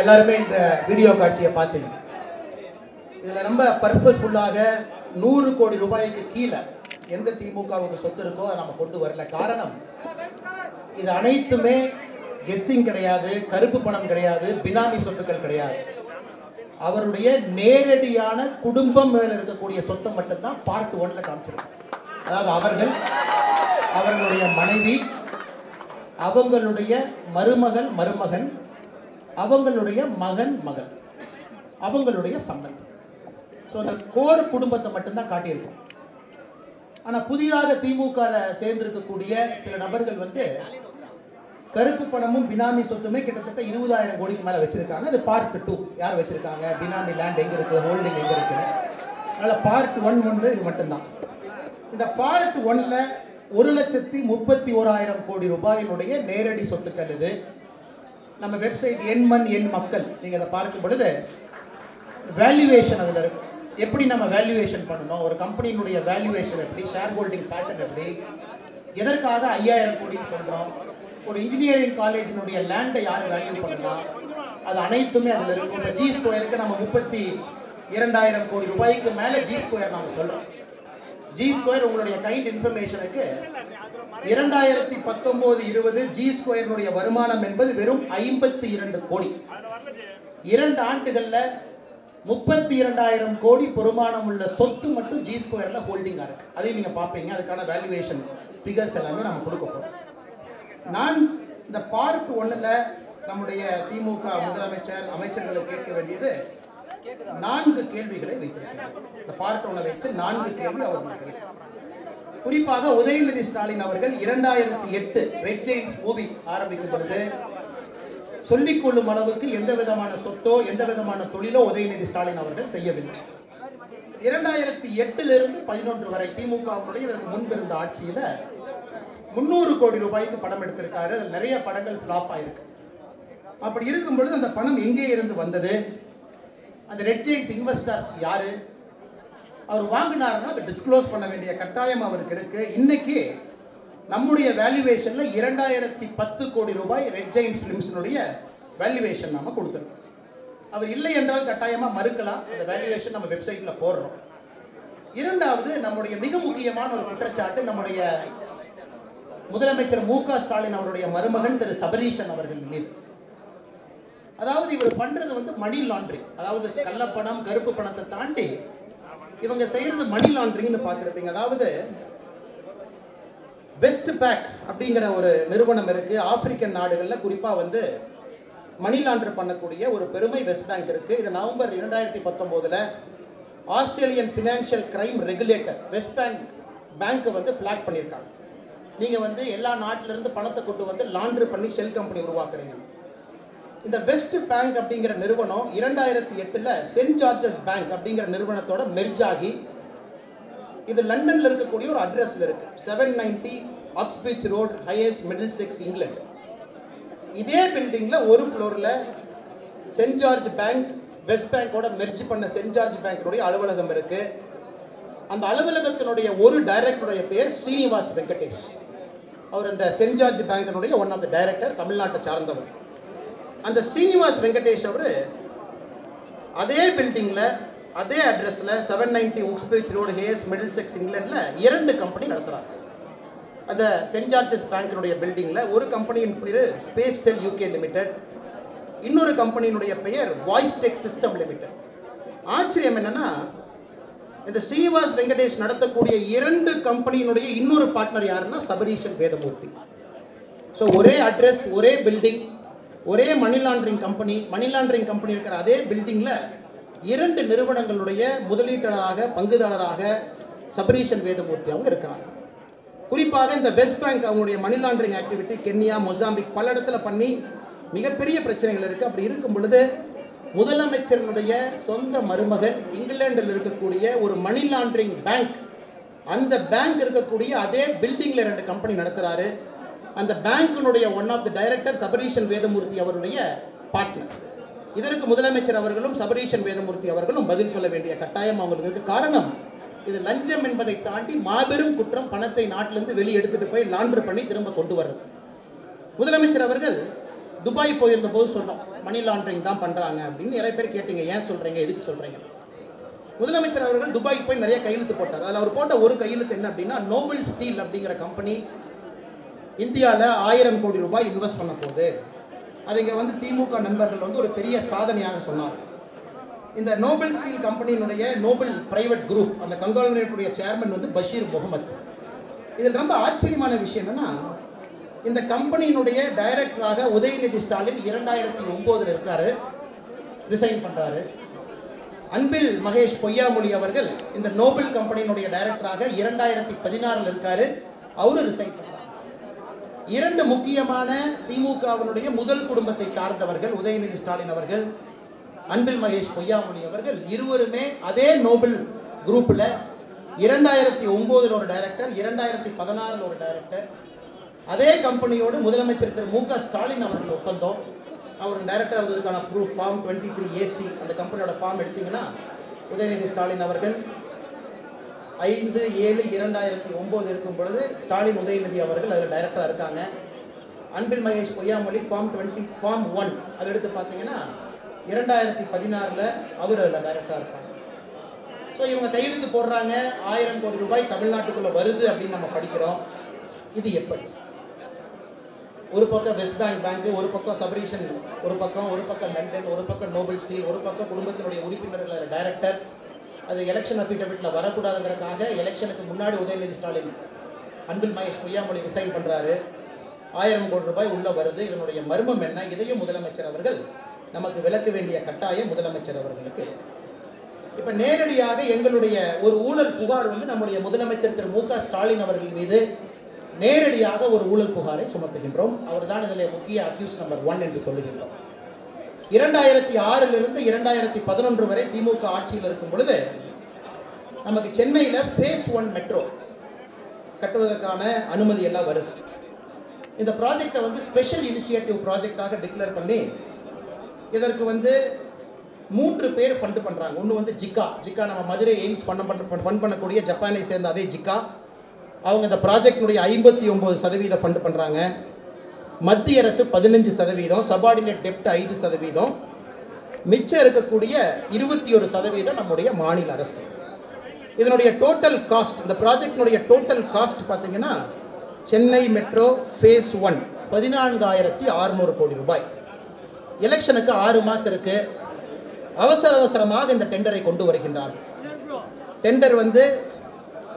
Speaker 3: எல்லாருமே இந்த வீடியோ காட்சியை பார்த்தீங்க. இதில் ரொம்ப பர்பஸ்ஃபுல்லாக 100 கோடி ரூபாய்க்கு கீழே எந்த திமுகவுக்கு சொத்து இருக்கோ அதை நம்ம கொண்டு வரல. காரணம், இது அனைத்துமே கெஸ்ஸிங் கிடையாது, கருப்பு பணம் கிடையாது, பினாமி சொத்துக்கள் கிடையாது. அவருடைய நேரடியான குடும்பம் மேல இருக்கக்கூடிய சொத்தை மட்டும்தான் பார்ட் 1ல காமிச்சிருக்கோம். அதாவது அவர்களுடைய மனைவி, அவங்களுடைய மருமகன், அவங்களுடைய மகன், அவங்களுடைய சம்பந்தம். ஸோ அந்த கோர் குடும்பத்தை மட்டும்தான் காட்டியிருக்கோம். ஆனால் புதிதாக திமுக சேர்ந்திருக்கக்கூடிய சில நபர்கள் கருப்பு பணமும் பினாமி சொத்துமே கிட்டத்தட்ட 20,000 கோடிக்கு மேலே வச்சிருக்காங்க. அது பார்ட் 2 யார் வச்சிருக்காங்க, பினாமி லேண்ட் எங்கே இருக்குது, ஹோல்டிங் எங்கே இருக்குது. அதனால் பார்ட் 1 இது மட்டும்தான். இந்த பார்ட் 1ல 1,31,000 கோடி ரூபாயினுடைய நேரடி சொத்துக்கள். இது நம்ம வெப்சைட் எண்மண் எண் மக்கள் நீங்கள் அதை பார்க்கும் பொழுது வேல்யூவேஷன் அதில் இருக்கு. எப்படி நம்ம வேல்யூவேஷன் பண்ணணும், ஒரு கம்பெனியினுடைய வேல்யூவேஷன் எப்படி, ஷேர் ஹோல்டிங் பேட்டர்ன் எப்படி, எதற்காக 5,000 கோடின்னு சொல்கிறோம், ஒரு இன்ஜினியரிங் காலேஜினுடைய லேண்டை யார் வேல்யூ பண்ணலாம், அது அனைத்துமே அதில் இருக்கும். இப்போ ஜி ஸ்கொயருக்கு நம்ம 32,000 கோடி ரூபாய்க்கு மேலே ஜி ஸ்கொயர் நம்ம சொல்கிறோம். ஜி ஸ்கொயர் உங்களுடைய கைண்ட் இன்ஃபர்மேஷனுக்கு 2019-20 ஜி ஸ்கொயரினுடைய வருமானம் என்பது வெறும் 52 கோடி. 2 ஆண்டுகளில் 32,000 கோடி பெருமானம் உள்ள சொத்து மட்டும் ஜி ஸ்கொயர்ல ஹோல்டிங்கா இருக்கு. அதையும் நீங்க பாப்பீங்க. அதுக்கான வேல்யூவேஷன் ஃபிகர்ஸ் எல்லாமே நம்ம கொடுக்க போறோம். நான் இந்த பார்ட் 1ல நம்முடைய திமுக முதலமைச்சர் அமைச்சர்களை கேட்க வேண்டியது 4 கேள்விகளை வைத்திருக்கிறேன். இந்த பார்ட் 1 வச்சு 4 கேள்வி அவர்களுக்கு. குறிப்பாக உதயநிதி ஸ்டாலின் அவர்கள் 2008 ரெட் ஜெயின்ஸ் மூவி ஆரம்பிக்கும் பொழுது சொல்லிக் கொள்ளும் அளவுக்கு எந்த விதமான சொத்தோ எந்த விதமான தொழிலோ உதயநிதி ஸ்டாலின் அவர்கள் செய்யவில்லை. 2008 11 வரை திமுகவுடைய இதற்கு முன்பு இருந்த ஆட்சியில 300 கோடி ரூபாய்க்கு படம் எடுத்திருக்காரு. அதில் நிறைய படங்கள் ஃபிளாப் ஆயிருக்கு. அப்படி இருக்கும் பொழுது அந்த பணம் எங்கே இருந்து வந்தது, அந்த ரெட் ஜெயின்ஸ் இன்வெஸ்டர்ஸ் யாரு, அவர் வாங்கினாருன்னா அதை டிஸ்க்ளோஸ் பண்ண வேண்டிய கட்டாயம் அவருக்கு இருக்கு. இன்னைக்கு நம்முடைய வேல்யூவேஷன்ல 2010 கோடி ரூபாய் ரெட் ஜெயின்ட் ஃபிலிம்ஸினுடைய வேல்யூவேஷன் நாம கொடுத்துருக்கோம். அவர் இல்லை என்றால் கட்டாயமா மறுக்கலாம். அந்த வேல்யூவேஷன் நம்ம வெப்சைட்ல போடுறோம். இரண்டாவது, நம்முடைய மிக முக்கியமான ஒரு குற்றச்சாட்டு நம்முடைய முதலமைச்சர் மு.க. ஸ்டாலின் அவருடைய மருமகன் திரு சபரீஷன் அவர்கள் மீது. அதாவது இவர் பண்றது மணி லாண்டரிங். அதாவது கள்ளப்பணம் கருப்பு பணத்தை தாண்டி இவங்க செய்யறது மணி லாண்டரிங்னு பார்த்துருப்பீங்க. அதாவது வெஸ்ட் பேங்க் அப்படிங்கிற ஒரு நிறுவனம் இருக்கு. ஆப்பிரிக்கன் நாடுகளில் குறிப்பாக மணி லாண்டர் பண்ணக்கூடிய ஒரு பெருமை வெஸ்ட் பேங்க் இருக்கு. இது November 2019 Australian financial crime regulator west bank flag பண்ணியிருக்காங்க. நீங்கள் எல்லா நாட்டிலிருந்து பணத்தை கொண்டு லாண்டர் பண்ணி ஷெல் கம்பெனி உருவாக்குறீங்க. இந்த வெஸ்ட் பேங்க் அப்படிங்கிற நிறுவனம் 2008 சென்ட் ஜார்ஜஸ் பேங்க் அப்படிங்கிற நிறுவனத்தோட மெர்ஜ் ஆகி இது லண்டன்ல இருக்கக்கூடிய ஒரு அட்ரஸ்ல இருக்கு. 790 Uxbridge road, Hayes Middlesex, England. இதே பில்டிங்ல ஒரு ஃப்ளோர்ல சென்ட் ஜார்ஜ் பேங்க் வெஸ்ட் பேங்கோட மெர்ஜ் பண்ண சென்ட் ஜார்ஜ் பேங்கோட அலுவலகம் இருக்கு. அந்த அலுவலகத்தினுடைய ஒரு டைரக்டருடைய பேர் ஸ்ரீனிவாஸ் வெங்கடேஷ். அவர் அந்த சென்ட் ஜார்ஜ் பேங்கினுடைய ஒன் ஆஃப் த டைரக்டர், தமிழ்நாட்டை சார்ந்தவர். அந்த ஸ்ரீனிவாஸ் வெங்கடேஷ் அவர் அதே பில்டிங்ல அதே அட்ரஸ்ல 790 ஆக்ஸ்பிரிட்ஜ் ரோடு, ஹேஸ் மிடில்செக்ஸ், இங்கிலாந்துல 2 கம்பெனி நடத்துறாங்க. அந்த சென்ட் ஜார்ஜஸ் பேங்கினுடைய பில்டிங்ல ஒரு கம்பெனியின் பேர் ஸ்பேஸ் டெல் யூகே லிமிடெட், இன்னொரு கம்பெனியினுடைய பெயர் வாய்ஸ் டெக் சிஸ்டம் லிமிடெட். ஆச்சரியம் என்னன்னா, இந்த ஸ்ரீனிவாஸ் வெங்கடேஷ் நடத்தக்கூடிய 2 கம்பெனியினுடைய இன்னொரு பார்ட்னர் யாருன்னா சபரீஷன் வேதமூர்த்தி. ஸோ ஒரே அட்ரஸ், ஒரே பில்டிங், ஒரே மணி லாண்டரிங் கம்பெனி இருக்கிற அதே பில்டிங்ல 2 நிறுவனங்களுடைய முதலீட்டாளராக பங்குதாரராக சபரீஷன் வேதமூர்த்தி அவங்க இருக்கிறாங்க. குறிப்பாக இந்த வெஸ்ட் பேங்க் அவங்களுடைய money laundering activity Kenya, Mozambique பல இடத்துல பண்ணி மிகப்பெரிய பிரச்சனைகள் இருக்கு. அப்படி இருக்கும் பொழுது முதலமைச்சருடைய சொந்த மருமகன் இங்கிலாந்தில் இருக்கக்கூடிய ஒரு மணி லாண்டரிங் பேங்க், அந்த பேங்க் இருக்கக்கூடிய அதே பில்டிங்ல 2 கம்பெனி நடத்துறாரு. அந்த பேங்கினுடைய one of the director Sabareesan Vedamurthy அவருடைய பார்ட்னர். இதற்கு முதலமைச்சர் அவர்களும் சபரீஷன் வேதமூர்த்தி அவர்களும் பதில் சொல்ல வேண்டிய கட்டாயம் அவங்களுக்கு இருக்கு. காரணம், இது லஞ்சம் என்பதை தாண்டி மாபெரும் குற்றம். பணத்தை நாட்டிலிருந்து வெளியே எடுத்துட்டு போய் லாண்டர் பண்ணி திரும்ப கொண்டு வர்றது. முதலமைச்சர் அவர்கள் துபாய் போயிருந்த போது சொன்னோம் மணி லாண்டரிங் தான் பண்ணுறாங்க அப்படின்னு. நிறைய பேர் கேட்டீங்க, ஏன் சொல்கிறீங்க, எதுக்கு சொல்கிறீங்க? முதலமைச்சர் அவர்கள் துபாய்க்கு போய் நிறைய கையெழுத்து போட்டார். அதில் அவர் போட்ட ஒரு கையெழுத்து என்ன அப்படின்னா, நோபல் ஸ்டீல் அப்படிங்கிற கம்பெனி இந்தியாவில் 1000 கோடி ரூபாய் இன்வெஸ்ட் பண்ண போகுது. அது இங்கே வந்து திமுக நண்பர்கள் வந்து ஒரு பெரிய சாதனையாக சொன்னார். இந்த நோபல் ஸ்டீல் கம்பெனியினுடைய நோபல் பிரைவேட் குரூப் அந்த கங்காலுடைய சேர்மன் வந்து பஷீர் முகமது. இதில் ரொம்ப ஆச்சரியமான விஷயம் என்னன்னா, இந்த கம்பெனியினுடைய டைரக்டராக உதயநிதி ஸ்டாலின் 2009 இருக்காரு, ரிசைன் பண்றாரு. அன்பில் மகேஷ் பொய்யாமொழி அவர்கள் இந்த நோபல் கம்பெனியினுடைய டைரக்டராக 2016 இருக்காரு, அவரு ரிசைன் பண்றாரு. 2 முக்கியமான திமுகவினுடைய முதல் குடும்பத்தை சார்ந்தவர்கள் உதயநிதி ஸ்டாலின் அவர்கள், அன்பில் மகேஷ் பொய்யாமொழி அவர்கள் இருவருமே அதே நோபல் குரூப்ல 2009 ஒரு டைரக்டர், 2016 ஒரு டைரக்டர். அதே கம்பெனியோடு முதலமைச்சர் திரு மு க ஸ்டாலின் அவர்கள் ஒப்பந்தம். அவர் டைரக்டர் இருந்ததுக்கான ப்ரூஃப் ஃபார்ம் 23AC அந்த கம்பெனியோட ஃபார்ம் எடுத்தீங்கன்னா உதயநிதி ஸ்டாலின் அவர்கள் 5/7/2009 இருக்கும் பொழுது ஸ்டாலின் உதயநிதி அவர்கள் அதில் டைரக்டராக இருக்காங்க. அன்பில் மகேஷ் பொய்யாமொழி ஃபார்ம் 1 அதை எடுத்து பார்த்தீங்கன்னா 2016 அவர் அதில் டைரக்டராக இருக்காங்க. ஸோ இவங்க கையெழுத்து போடுறாங்க, 1000 கோடி ரூபாய் தமிழ்நாட்டுக்குள்ளே வருது அப்படின்னு நம்ம படிக்கிறோம். இது எப்படி? ஒரு பக்கம் வெஸ்ட் பேங்க், ஒரு பக்கம் சபரீஷன், ஒரு பக்கம் லண்டன், ஒரு பக்கம் நோபல் ஸ்டீல், ஒரு பக்கம் குடும்பத்தினுடைய உறுப்பினர்கள் டைரக்டர். அது எலெக்ஷன் அஃபிடவிட்ல வரக்கூடாதுங்கிறதுக்காக எலெக்ஷனுக்கு முன்னாடி உதயநிதி ஸ்டாலின் அன்பில் மகேஷ் பொய்யாமொழி ரிசைன் பண்றாரு. 1000 கோடி ரூபாய் உள்ள வருது. இதனுடைய மர்மம் என்ன? இதையும் முதலமைச்சர் அவர்கள் நமக்கு விளக்க வேண்டிய கட்டாயம் முதலமைச்சர் அவர்களுக்கு. இப்ப நேரடியாக எங்களுடைய ஒரு ஊழல் புகார் வந்து நம்முடைய முதலமைச்சர் திரு மு க ஸ்டாலின் அவர்கள் மீது நேரடியாக ஒரு ஊழல் புகாரை சுமத்துகின்றோம். அவர் தான் இதில் முக்கிய அக்யூஸ் நம்பர் 1 என்று சொல்லுகின்றோம். 2006 2011 வரை திமுக ஆட்சியில் இருக்கும் பொழுது நமக்கு சென்னையில் ஃபேஸ் 1 மெட்ரோ கட்டுவதற்கான அனுமதி எல்லாம் வருது. இந்த ப்ராஜெக்டை வந்து ஸ்பெஷல் இனிஷியேட்டிவ் ப்ராஜெக்டாக டிக்ளேர் பண்ணி இதற்கு வந்து 3 பேர் ஃபண்ட் பண்ணுறாங்க. ஒன்று வந்து ஜிக்கா நம்ம மதுரை எய்ம்ஸ் ஃபண்ட் பண்ணக்கூடிய ஜப்பானை சேர்ந்த அதே ஜிக்கா. அவங்க இந்த ப்ராஜெக்டினுடைய 59% ஃபண்ட் பண்ணுறாங்க. மத்திய அரசு 15%, சபார்டினேட் டெப்ட் 5%, மிச்சம் இருக்கக்கூடிய 21% நம்முடைய மாநில அரசு. இதனுடைய டோட்டல் காஸ்ட், இந்த ப்ராஜெக்டினுடைய டோட்டல் காஸ்ட் பார்த்தீங்கன்னா சென்னை மெட்ரோ ஃபேஸ் 1 14,600 கோடி ரூபாய். எலெக்ஷனுக்கு 6 மாதம் இருக்கு. அவசரமாக இந்த டெண்டரை கொண்டு வருகின்றார். டெண்டர் வந்து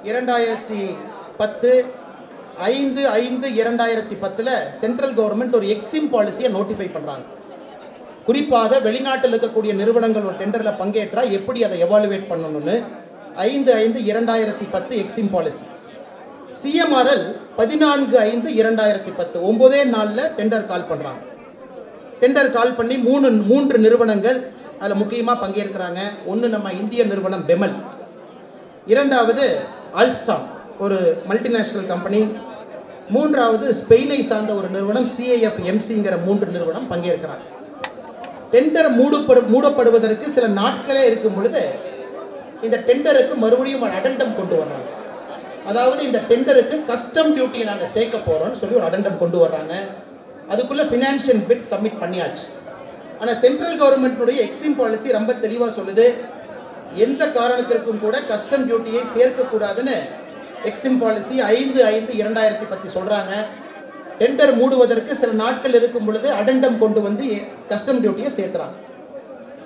Speaker 3: 5/5/2010 சென்ட்ரல் கவர்மெண்ட் ஒரு எக்ஸிம் பாலிசியை நோட்டிஃபை பண்றாங்க. குறிப்பாக வெளிநாட்டில் இருக்கக்கூடிய நிறுவனங்கள் ஒரு டெண்டர்ல பங்கேற்றா எப்படி அதை எவாலுவேட் பண்ணணும்னு 5/5/2010 எக்ஸிம் பாலிசி. சிஎம்ஆர்எல் 14/5/2010 9 நாள்ல டெண்டர் கால் பண்றாங்க. டெண்டர் கால் பண்ணி 3 நிறுவனங்கள் அதில் முக்கியமாக பங்கேற்கிறாங்க. ஒன்று நம்ம இந்திய நிறுவனம் பெமல், இரண்டாவது அல்ஸ்டாம் ஒரு மல்டிநேஷனல் கம்பெனி, மூன்றாவது ஸ்பெயினை சார்ந்த ஒரு நிறுவனம் CIFMCங்கிற 3 நிறுவனம் பங்கேற்கிறாங்க. டெண்டர் மூடப்படுவதற்கு சில நாட்களே இருக்கும் பொழுது இந்த டெண்டருக்கு மறுபடியும் ஒரு அடெண்டம் கொண்டு வர்றாங்க. அதாவது இந்த டெண்டருக்கு கஸ்டம் டியூட்டியை நாங்கள் சேர்க்க போகிறோம்னு சொல்லி ஒரு அடெண்டம் கொண்டு வர்றாங்க. அதுக்குள்ளே ஃபினான்ஷியல் பிட் சப்மிட் பண்ணியாச்சு. ஆனால் சென்ட்ரல் கவர்மெண்ட்டுடைய எக்ஸிம் பாலிசி ரொம்ப தெளிவாக சொல்லுது, எந்த காரணத்திற்கும் கூட கஸ்டம் டியூட்டியை சேர்க்கக்கூடாதுன்னு எக்ஸிம் பாலிசி 5/5/2010 சொல்கிறாங்க. டெண்டர் மூடுவதற்கு சில நாட்கள் இருக்கும் பொழுது அடெண்டம் கொண்டு வந்து கஸ்டம் டியூட்டியை சேர்த்துறாங்க.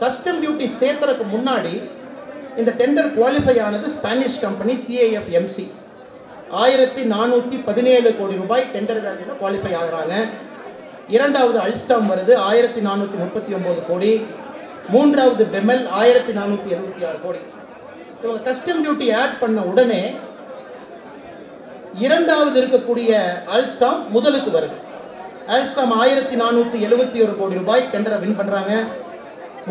Speaker 3: கஸ்டம் டியூட்டி சேர்த்துறதுக்கு முன்னாடி இந்த டெண்டர் குவாலிஃபை ஆனது ஸ்பானிஷ் கம்பெனி CIFMC 1417 கோடி ரூபாய் டெண்டர் வேல்யூல குவாலிஃபை ஆகுறாங்க. இரண்டாவது அல்ஸ்டாம் வருது 1439 கோடி, மூன்றாவது பெமல் 1476 கோடி. இவங்க கஸ்டம் டியூட்டி ஆட் பண்ண உடனே இரண்டாவது இருக்கக்கூடிய அல்ஸ்டாம் முதலுக்கு வருது. அல்ஸ்டாம் 1471 கோடி ரூபாய் டெண்டரை வின் பண்றாங்க.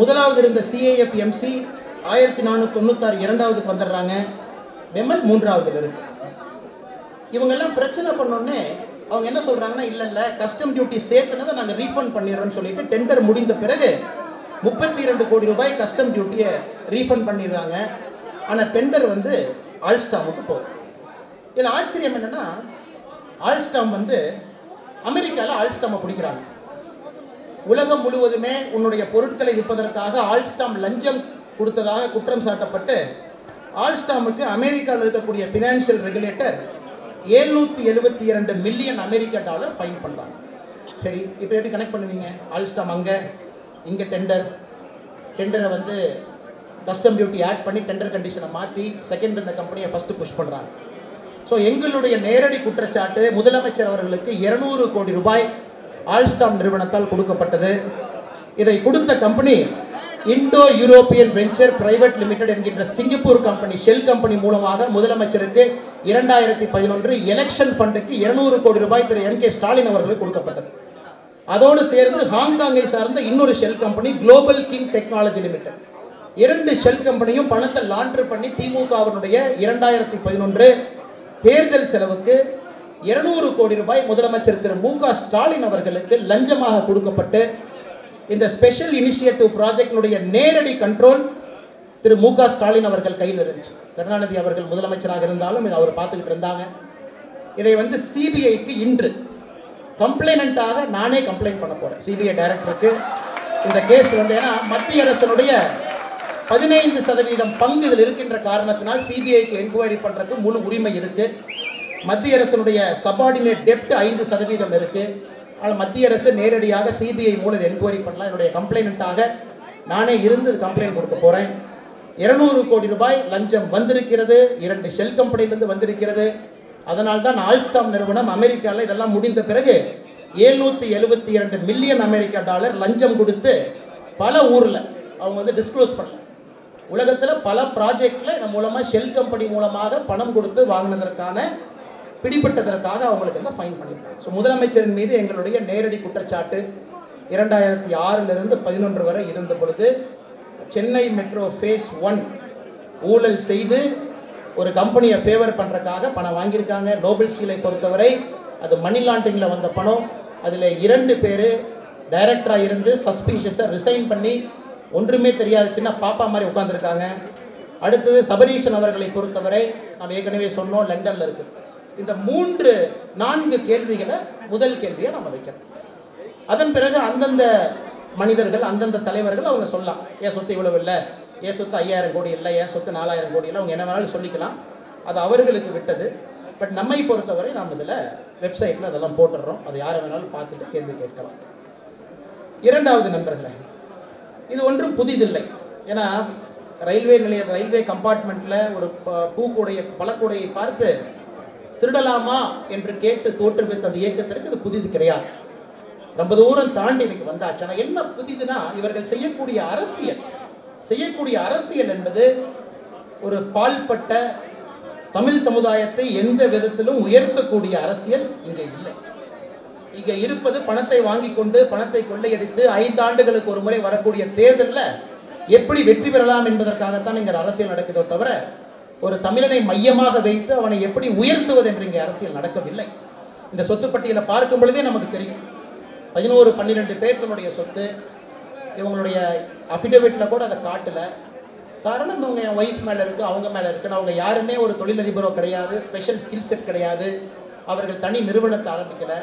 Speaker 3: முதலாவது இருந்த CIFMC 1496 இரண்டாவதுக்கு வந்துடுறாங்க. பெமல் மூன்றாவதுல இருக்கு. இவங்கெல்லாம் பிரச்சனை பண்ணோன்னே அவங்க என்ன சொல்றாங்கன்னா, இல்ல கஸ்டம் டியூட்டி சேர்த்துனதை நாங்கள் ரீஃபண்ட் பண்ணிடுறோம்னு சொல்லிட்டு டெண்டர் முடிந்த பிறகு 32 கோடி ரூபாய் கஸ்டம் டியூட்டியை ரீஃபண்ட் பண்ணிடுறாங்க. ஆனால் டெண்டர் வந்து ஆல்ஸ்டாமுக்கு போகுது. இதில் ஆச்சரியம் என்னன்னா, ஆல்ஸ்டாம் வந்து அமெரிக்காவில் ஆல்ஸ்டாமை பிடிக்கிறாங்க. உலகம் முழுவதுமே உன்னுடைய பொருட்களை விற்பதற்காக ஆல்ஸ்டாம் லஞ்சம் கொடுத்ததாக குற்றம் சாட்டப்பட்டு ஆல்ஸ்டாமுக்கு அமெரிக்காவில் இருக்கக்கூடிய ஃபினான்ஷியல் ரெகுலேட்டர் 772 மில்லியன் அமெரிக்க டாலர் ஃபைன் பண்ணுறாங்க. சரி, இப்போ எப்படி கனெக்ட் பண்ணுவீங்க? ஆல்ஸ்டாம் அங்கே இங்கே டெண்டரை வந்து கஸ்டம் டியூட்டி ஆட் பண்ணி டெண்டர் கண்டிஷனை மாற்றி செகண்ட் இந்த கம்பெனியை ஃபஸ்ட்டு புஷ் பண்ணுறாங்க. ஸோ எங்களுடைய நேரடி குற்றச்சாட்டு முதலமைச்சர் அவர்களுக்கு 200 கோடி ரூபாய் ஆல்ஸ்டாம் நிறுவனத்தால் கொடுக்கப்பட்டது. இதை கொடுத்த company Indo European venture private limited என்கின்ற சிங்கப்பூர் கம்பெனி, ஷெல் கம்பெனி மூலமாக முதலமைச்சருக்கு 2011 எலெக்ஷன் ஃபண்டுக்கு 200 கோடி ரூபாய் திரு M.K. ஸ்டாலின் அவர்களுக்கு கொடுக்கப்பட்டது. அதோடு சேர்ந்து ஹாங்காங்கை சார்ந்த இன்னொரு shell company global king technology limited, 2 shell கம்பெனியும் பணத்தை லாண்டர் பண்ணி திமுகவினுடைய 2011 தேர்தல் செலவுக்கு 200 கோடி ரூபாய் முதலமைச்சர் திரு M.K. ஸ்டாலின் அவர்களுக்கு லஞ்சமாக கொடுக்கப்பட்டு இந்த ஸ்பெஷல் இனிஷியேட்டிவ் ப்ராஜெக்டினுடைய நேரடி கண்ட்ரோல் திரு M.K. ஸ்டாலின் அவர்கள் கையில் இருந்துச்சு. கருணாநிதி அவர்கள் முதலமைச்சராக இருந்தாலும் இதை அவர் பார்த்துக்கிட்டு இருந்தாங்க. இதை வந்து சிபிஐக்கு இன்று கம்ப்ளைனண்டாக நானே கம்ப்ளைண்ட் பண்ண போறேன் சிபிஐ டைரக்டருக்கு. இந்த கேஸ் வந்து ஏன்னா மத்திய அரசினுடைய 15% பங்கு இதில் இருக்கின்ற காரணத்தினால் சிபிஐக்கு என்கொயரி பண்றதுக்கு முழு உரிமை இருக்கு. மத்திய அரசினுடைய சபார்டினேட் டெப்ட் 5% இருக்கு. ஆனால் மத்திய அரசு நேரடியாக சிபிஐ மூலம் என்கொயரி பண்ணலாம். என்னுடைய கம்ப்ளைனண்டாக நானே இருந்து கம்ப்ளைண்ட் கொடுக்க போறேன். 200 கோடி ரூபாய் லஞ்சம் வந்திருக்கிறது, 2 ஷெல் கம்பெனிலிருந்து வந்திருக்கிறது. அதனால் தான் ஆல்ஸ்டாம் நிறுவனம் அமெரிக்காவில் இதெல்லாம் முடிந்த பிறகு 772 மில்லியன் அமெரிக்க டாலர் லஞ்சம் கொடுத்து பல ஊரில் அவங்க வந்து டிஸ்க்ளோஸ் பண்ணல. உலகத்தில் பல ப்ராஜெக்டில் இதன் மூலமாக ஷெல் கம்பெனி மூலமாக பணம் கொடுத்து வாங்கினதற்கான பிடிபட்டதற்காக அவங்களுக்கு எல்லாம் ஃபைன் பண்ணியிருக்காங்க. ஸோ முதலமைச்சரின் மீது எங்களுடைய நேரடி குற்றச்சாட்டு 2006 11 வரை இருந்த பொழுது சென்னை மெட்ரோ ஃபேஸ் 1 ஊழல் செய்து ஒரு கம்பெனியை ஃபேவர் பண்ணுறதுக்காக பணம் வாங்கியிருக்காங்க. நோபல் ஸ்டீலை பொறுத்தவரை அது மணி லாண்டரிங்கில் வந்த பணம். அதில் 2 பேர் டைரக்டராக இருந்து சஸ்பீஷியஸாக ரிசைன் பண்ணி ஒன்றுமே தெரியாத சின்ன பாப்பா மாதிரி உட்காந்துருக்காங்க. அடுத்தது சபரீஷன் அவர்களை பொறுத்தவரை நாம் ஏற்கனவே சொன்னோம், லண்டனில் இருக்குது. இந்த 4 கேள்விகளை முதல் கேள்வியை நம்ம வைக்கிறோம். அதன் பிறகு அந்தந்த மனிதர்கள் அந்தந்த தலைவர்கள் அவங்க சொல்லலாம், ஏன் சொத்து இவ்வளவு இல்லை, ஏன் சொத்து 5000 கோடி இல்லை, ஏன் சொத்து 4000 கோடி இல்லை, அவங்க என்ன வேணாலும் சொல்லிக்கலாம். அது அவர்களுக்கு விட்டது. பட் நம்மை பொறுத்தவரை நாம் இதில் வெப்சைட்டில் அதெல்லாம் போட்டுடுறோம். அது யாரை வேணாலும் பார்த்துட்டு கேள்வி கேட்கலாம். 2வது நண்பர்களே, இது ஒன்றும் புதிதில்லை. ஏன்னா ரயில்வே கம்பார்ட்மெண்ட்டில் ஒரு பழக்கூடையை பார்த்து திருடலாமா என்று கேட்டு தோற்றுவித்த அந்த இயக்கத்திற்கு இது புதிது கிடையாது. ரொம்ப தூரம் தாண்டி இன்னைக்கு வந்தாச்சு. ஆனால் என்ன புதிதுனா, இவர்கள் செய்யக்கூடிய அரசியல் என்பது ஒரு பால்பட்ட தமிழ் சமுதாயத்தை எந்த விதத்திலும் உயர்த்தக்கூடிய அரசியல் இங்கே இல்லை. இங்கே இருப்பது பணத்தை வாங்கி கொண்டு பணத்தை கொள்ளையடித்து 5 ஆண்டுகளுக்கு ஒரு முறை வரக்கூடிய தேர்தலில் எப்படி வெற்றி பெறலாம் என்பதற்காகத்தான் இங்கே அரசியல் நடக்குதோ தவிர ஒரு தமிழனை மையமாக வைத்து அவனை எப்படி உயர்த்துவது என்று இங்கே அரசியல் நடக்கவில்லை. இந்த சொத்து பட்டியலை பார்க்கும் பொழுதே நமக்கு தெரியும். 11-12 பேர்களுடைய சொத்து. இவங்களுடைய அஃபிடவிட்டில் கூட அதை காட்டல. காரணம், இவங்க என் ஒய்ஃப் மேலே இருக்குது, அவங்க மேலே இருக்குன்னு. அவங்க யாருமே ஒரு தொழிலதிபரோ கிடையாது, ஸ்பெஷல் ஸ்கில் செட் கிடையாது, அவர்கள் தனி நிறுவனத்தை ஆரம்பிக்கலை.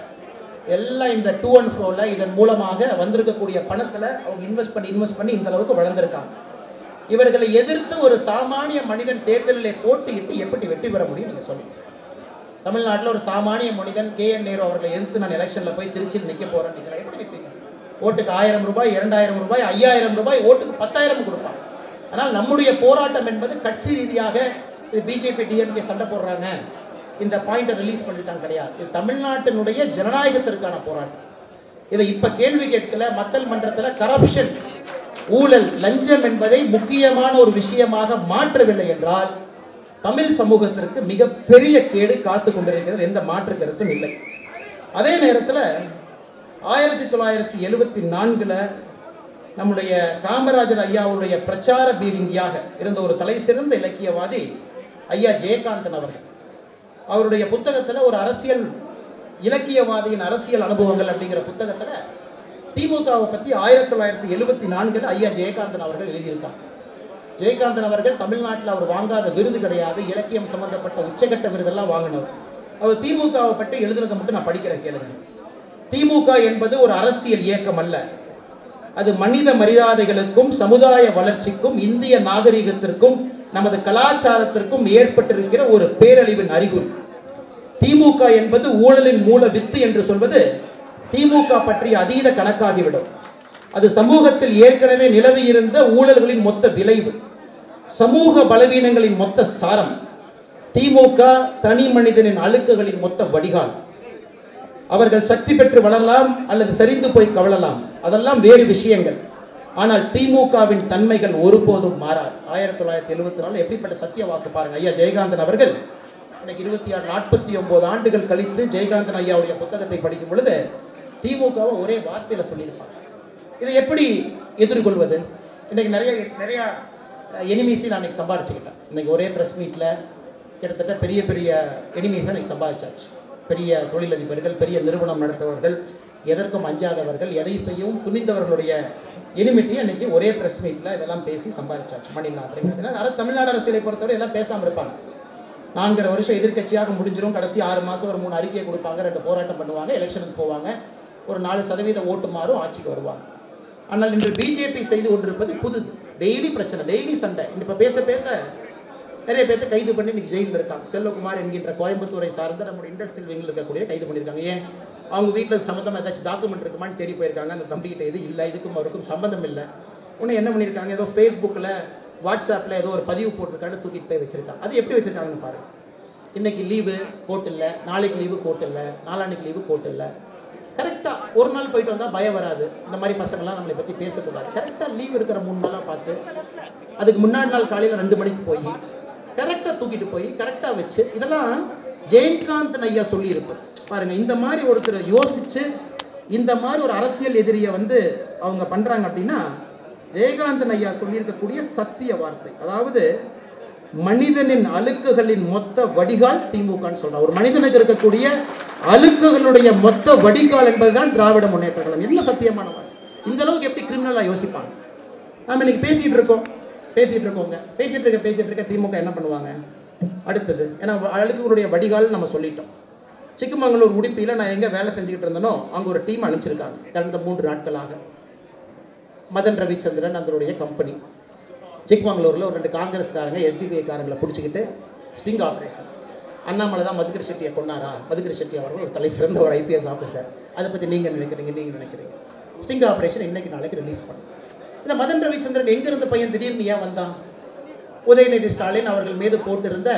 Speaker 3: எல்லாம் இந்த டூ அண்ட் ஃப்ரோவில் இதன் மூலமாக வந்திருக்கக்கூடிய பணத்தில் அவங்க இன்வெஸ்ட் பண்ணி இந்த அளவுக்கு வளர்ந்துருக்காங்க. இவர்களை எதிர்த்து ஒரு சாமானிய மனிதன் தேர்தலில் போட்டியிட்டு எப்படி வெற்றி பெற முடியும் நீங்கள் சொல்லுங்கள். தமிழ்நாட்டில் ஒரு சாமானிய மனிதன் KN நேரு அவர்களை எதிர்த்து நான் எலெக்ஷனில் போய் திருச்சியில் நிற்க போகிறேன், நீங்கள் எப்படி நிற்பீங்க? ஓட்டுக்கு 1000 ரூபாய், 2000 ரூபாய், 5000 ரூபாய், ஓட்டுக்கு 10,000 கொடுப்பாங்க. ஆனால் நம்முடைய போராட்டம் என்பது கட்சி ரீதியாக பிஜேபி DMK சண்டை போடுறாங்க, இந்த பாயிண்டை ரிலீஸ் பண்ணிட்டாங்க கிடையாது. இது தமிழ்நாட்டினுடைய ஜனநாயகத்திற்கான போராட்டம். இதை இப்போ கேள்வி கேட்கல. மக்கள் மன்றத்தில் கரப்ஷன், ஊழல், லஞ்சம் என்பதை முக்கியமான ஒரு விஷயமாக மாற்றவில்லை என்றால் தமிழ் சமூகத்திற்கு மிகப்பெரிய கேடு காத்து கொண்டிருக்கிறது. எந்த மாற்று கருத்தும் இல்லை. அதே நேரத்தில் 1974 நம்முடைய காமராஜர் ஐயாவுடைய பிரச்சார பீரிங்கியாக இருந்த ஒரு தலை சிறந்த இலக்கியவாதி ஐயா ஜெயகாந்தன் அவர்கள், அவருடைய புத்தகத்தில் ஒரு அரசியல் இலக்கியவாதியின் அரசியல் அனுபவங்கள் அப்படிங்கிற புத்தகத்தில் திமுகவை பற்றி 1974 ஐயா ஜெயகாந்தன் அவர்கள் எழுதியிருக்காங்க. ஜெயகாந்தன் அவர்கள் தமிழ்நாட்டில் அவர் வாங்காத விருது கிடையாது, இலக்கியம் சம்பந்தப்பட்ட உச்சகட்ட விருதெல்லாம் வாங்கினவர். அவர் திமுகவை பற்றி எழுதுனதை மட்டும் நான் படிக்கிறேன் கேளுங்க. திமுக என்பது ஒரு அரசியல் இயக்கம் அல்ல, அது மனித மரியாதைகளுக்கும் சமுதாய வளர்ச்சிக்கும் இந்திய நாகரிகத்திற்கும் நமது கலாச்சாரத்திற்கும் ஏற்பட்டிருக்கிற ஒரு பேரழிவின் அறிகுறி. திமுக என்பது ஊழலின் மூல வித்து என்று சொல்வது திமுக பற்றிய அதீத கணக்காகிவிடும். அது சமூகத்தில் ஏற்கனவே நிலவி இருந்த ஊழல்களின் மொத்த விளைவு, சமூக பலவீனங்களின் மொத்த சாரம். திமுக தனி மனிதனின் அழுக்குகளின் மொத்த வடிகால். அவர்கள் சக்தி பெற்று வளரலாம் அல்லது தெரிந்து போய் கவழலாம், அதெல்லாம் வேறு விஷயங்கள். ஆனால் திமுகவின் தன்மைகள் ஒருபோதும் மாறாது. 1974 எப்படிப்பட்ட சத்திய வாக்கு பாருங்க. ஐயா ஜெயகாந்தன் அவர்கள் இன்னைக்கு 46-49 ஆண்டுகள் கழித்து ஜெயகாந்தன் ஐயாவுடைய புத்தகத்தை படிக்கும் பொழுது திமுகவை ஒரே வார்த்தையில சொல்லியிருப்பாங்க. இதை எப்படி எதிர்கொள்வது? இன்னைக்கு நிறைய எனிமீஸை நான் இன்னைக்கு சம்பாதிச்சுக்கிட்டேன். இன்னைக்கு ஒரே ப்ரெஸ் மீட்ல கிட்டத்தட்ட பெரிய பெரிய எனிமீஸை இன்னைக்கு சம்பாதிச்சாச்சு. பெரிய தொழிலதிபர்கள், பெரிய நிறுவனம் நடத்துபவர்கள், எதற்கும் அஞ்சாதவர்கள், எதை செய்யவும் துணிந்தவர்களுடைய எனிமிட்டியை இன்னைக்கு ஒரே ப்ரெஸ் மீட்ல இதெல்லாம் பேசி சம்பாதிச்சாச்சு. மணிநாடு தமிழ்நாடு அரசியலை பொறுத்தவரை எல்லாம் பேசாமல் இருப்பாங்க. 4.5 வருஷம் எதிர்கட்சியாக முடிஞ்சிடும். கடைசி 6 மாதம் ஒரு 3 அறிக்கையை கொடுப்பாங்க, 2 போராட்டம் பண்ணுவாங்க, எலெக்ஷனுக்கு போவாங்க, ஒரு 4% ஓட்டு மாறும், ஆட்சிக்கு வருவாங்க. ஆனால் இன்று பிஜேபி செய்து கொண்டிருப்பது புதுசு. டெய்லி பிரச்சனை, டெய்லி சண்டை. இப்போ பேச பேச நிறைய பேர்த்த கைது பண்ணி இன்னைக்கு ஜெயிலில் இருக்காங்க. செல்வகுமார் என்கின்ற கோயம்புத்தூரை சார்ந்த நம்முடைய இண்டஸ்ட்ரியல் விங்கில் இருக்கக்கூடிய கைது பண்ணியிருக்காங்க. ஏன்? அவங்க வீட்டில் சம்மந்தமாக ஏதாச்சும் டாக்குமெண்ட் இருக்குமான்னு தேடி போயிருக்காங்க. அந்த தம்பிக்கிட்ட எது இல்லை, இதுக்கும் அவருக்கும் சம்மந்தம் இல்லை. ஒன்று என்ன பண்ணியிருக்காங்க, ஏதோ ஃபேஸ்புக்கில் வாட்ஸ்அப்பில் ஏதோ ஒரு பதிவு போட்டிருக்காரு, தூக்கிட்டு போய் வச்சிருக்காங்க. அது எப்படி வச்சிருக்காங்கன்னு பாருங்க. இன்னைக்கு லீவு கோர்ட் இல்லை, நாளைக்கு லீவு கோர்ட் இல்லை, நாளான்னைக்கு லீவு கோர்ட் இல்லை. கரெக்டாக ஒரு நாள் போயிட்டு வந்தால் பயம் வராது. இந்த மாதிரி பசங்கள்லாம் நம்மளை பற்றி பேசக்கூடாது. கரெக்டாக லீவ் இருக்கிற 3 நாளாக பார்த்து அதுக்கு முன்னாடி நாள் காலையில் 2 மணிக்கு போய் கரெக்டாக தூக்கிட்டு போய் கரெக்டாக வச்சு, இதெல்லாம் ஜெயகாந்தன் ஐயா சொல்லியிருப்பார் பாருங்க. இந்த மாதிரி ஒருத்தர் யோசிச்சு இந்த மாதிரி ஒரு அரசியல் எதிரியை அவங்க பண்றாங்க அப்படின்னா, ஜெயகாந்தன் ஐயா சொல்லியிருக்கக்கூடிய சத்திய வார்த்தை. அதாவது மனிதனின் அழுக்குகளின் மொத்த வடிகால் திமுகன்னு சொல்றாங்க. ஒரு மனிதனுக்கு இருக்கக்கூடிய அழுக்குகளுடைய மொத்த வடிகால் என்பதுதான் திராவிட முன்னேற்ற கழகம். என்ன சத்தியமான வார்த்தை! இந்த அளவுக்கு எப்படி கிரிமினலா யோசிப்பாங்க? நாம இன்னைக்கு பேசிட்டு இருக்கோங்க. பேசிட்டு இருக்க திமுக என்ன பண்ணுவாங்க அடுத்தது? ஏன்னா அழுக்குகளுடைய வடிகால் நம்ம சொல்லிட்டோம். சிக்கமங்களூர் உடுப்பியில் நான் எங்கே வேலை செஞ்சுக்கிட்டு இருந்தனோ அங்கே ஒரு டீம் அனுப்பிச்சிருக்காங்க. கடந்த 3 நாட்களாக மதன் ரவிச்சந்திரன் அதனுடைய கம்பெனி சிக்கமங்களூரில் ஒரு 2 காங்கிரஸ்காரங்க எஸ்டிபிஐ காரங்களை பிடிச்சிக்கிட்டு ஸ்டிங் ஆப்ரேஷன். அண்ணாமலை தான் மதுக்கரி செட்டியை கொண்டாரா? மதுக்கரி செட்டி அவர்கள் ஒரு சிறந்த ஒரு IPS ஆஃபீஸர். அதை பற்றி நீங்கள் நினைக்கிறீங்க. ஸ்டிங் ஆப்ரேஷன் இன்னைக்கு நாளைக்கு ரிலீஸ் பண்ணுங்க. இந்த மதன் ரவிச்சந்திரன் எங்கிருந்த பையன் திடீர்னு ஏன் வந்தான்? உதயநிதி ஸ்டாலின் அவர்கள் மீது போட்டிருந்த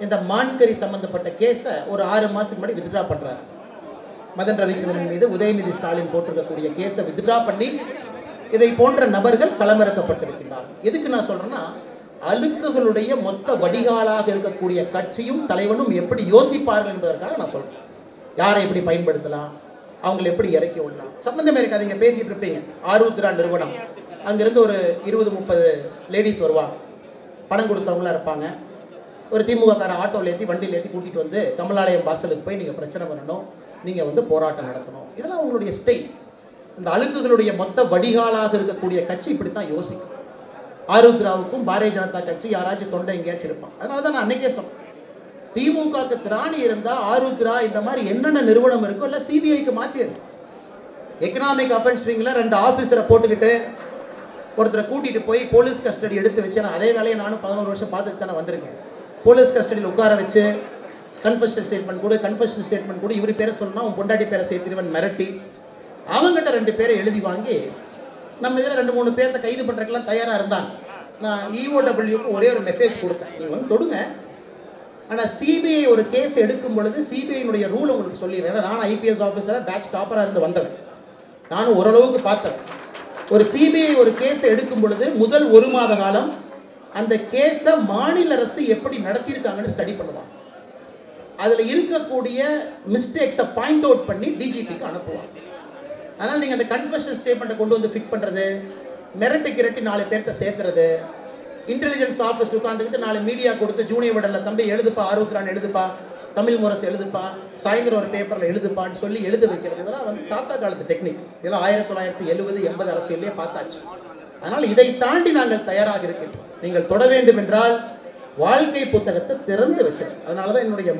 Speaker 3: இந்த மான்கரி சம்பந்தப்பட்ட கேஸை ஒரு 6 மாதத்துக்கு முன்னாடி வித்ட்ரா பண்ணுறாரு. மதன் ரவிச்சந்திரன் மீது உதயநிதி ஸ்டாலின் போட்டிருக்கக்கூடிய கேஸை வித்ட்ரா பண்ணி இதை போன்ற நபர்கள் களமிறக்கப்பட்டிருக்கிறார். எதுக்கு நான் சொல்றேன்னா, அழுக்குகளுடைய மொத்த வடிகாலாக இருக்கக்கூடிய கட்சியும் தலைவனும் எப்படி யோசிப்பார்கள் என்பதற்காக நான் சொல்றேன். யாரை எப்படி பயன்படுத்தலாம், அவங்களை எப்படி இறக்கி விடலாம், சம்பந்தமே இருக்காதீங்க. பேசிட்டு இருப்பீங்க. ஆருத்ரா நிறுவனம், அங்கிருந்து ஒரு 20-30 லேடிஸ் வருவாங்க, பணம் கொடுத்தவங்களா இருப்பாங்க. ஒரு திமுக கார ஆட்டோவில் ஏற்றி வண்டியில் ஏற்றி கூட்டிகிட்டு வந்து கமலாலயம் வாசலுக்கு போய் நீங்கள் பிரச்சனை பண்ணணும், நீங்கள் போராட்டம் நடத்தணும். இதெல்லாம் உங்களுடைய ஸ்டைல். இந்த அழுக்குகளுடைய மொத்த வடிகாலாக இருக்கக்கூடிய கட்சி இப்படித்தான் யோசிக்கும். ஆருத்ராவுக்கும் பாரதிய ஜனதா கட்சி யாராச்சும் தொண்டை எங்கேயாச்சும் இருப்பான். அதனால தான் நான் அன்னைக்கே சொன்னேன், திமுகவுக்கு திராணி இருந்தால் ஆருத்ரா இந்த மாதிரி என்னென்ன நிறுவனம் இருக்கோ இல்லை சிபிஐக்கு மாற்றிடு. எக்கனாமிக் அஃபென்ஸ் விங்கில் 2 ஆஃபீஸரை போட்டுக்கிட்டு ஒருத்தரை கூட்டிகிட்டு போய் போலீஸ் கஸ்டடி எடுத்து வச்சு, நான் அதே வேலையை நானும் 11 வருஷம் பார்த்துட்டு தானே வந்திருக்கேன். போலீஸ் கஸ்டடியில் உட்கார வச்சு கன்ஃபெஷன் ஸ்டேட்மெண்ட் கூட இவர் பேரை சொல்லணும், உன் பொண்டாட்டி பேரை சேர்த்துருவன் மிரட்டி அவங்ககிட்ட 2 பேரை எழுதி வாங்கி நம்ம இதில் 2-3 பேர்த்த கைது பண்ணுறதுக்கெல்லாம் தயாராக இருந்தாங்க. நான் EOWக்கு ஒரே ஒரு மெசேஜ் கொடுத்தேன், நீங்கள் தொடுங்க. ஆனால் சிபிஐ ஒரு கேஸ் எடுக்கும் பொழுது சிபிஐனுடைய ரூல் உங்களுக்கு சொல்லிடுறேன். ஏன்னா நான் IPS ஆஃபீஸராக பேட்ச் டாப்பராக இருந்து வந்தவன், நானும் ஓரளவுக்கு பார்த்தேன். ஒரு சிபிஐ ஒரு கேஸை எடுக்கும் பொழுது முதல் 1 மாத காலம் அந்த கேஸை மாநில அரசு எப்படி நடத்தியிருக்காங்கன்னு ஸ்டடி பண்ணுவாங்க. அதில் இருக்கக்கூடிய மிஸ்டேக்ஸை பாயிண்ட் அவுட் பண்ணி டிஜிபிக்கு அனுப்புவாங்க. அதனால் நீங்கள் அந்த கன்ஃபெஷன் ஸ்டேட்மெண்ட்டை கொண்டு வந்து ஃபிட் பண்ணுறது, மிரட்டி 4 பேர்த்த சேர்த்துறது, இன்டெலிஜென்ஸ் ஆஃபீஸ் உட்காந்துக்கிட்டு 4 மீடியா கொடுத்து ஜூனியர் விடலில் தம்பி எழுதுப்பா, ஆருத்ரான் எழுதுப்பா, தமிழ் முரசு எழுதுப்பா, சாயந்தரம் ஒரு பேப்பரில் எழுதுப்பான்னு சொல்லி எழுத வைக்கிறது. இதெல்லாம் தாத்தா காலத்து டெக்னிக். இதெல்லாம் 1970-80 அரசியலே பார்த்தாச்சு. அதனால் இதை தாண்டி நாங்கள் தயாராக இருக்கின்றோம். நீங்கள் தொட வேண்டும் என்றால் வாழ்க்கை புத்தகத்தை திறந்து வச்சிருக்கேன். அதனால தான் என்னுடைய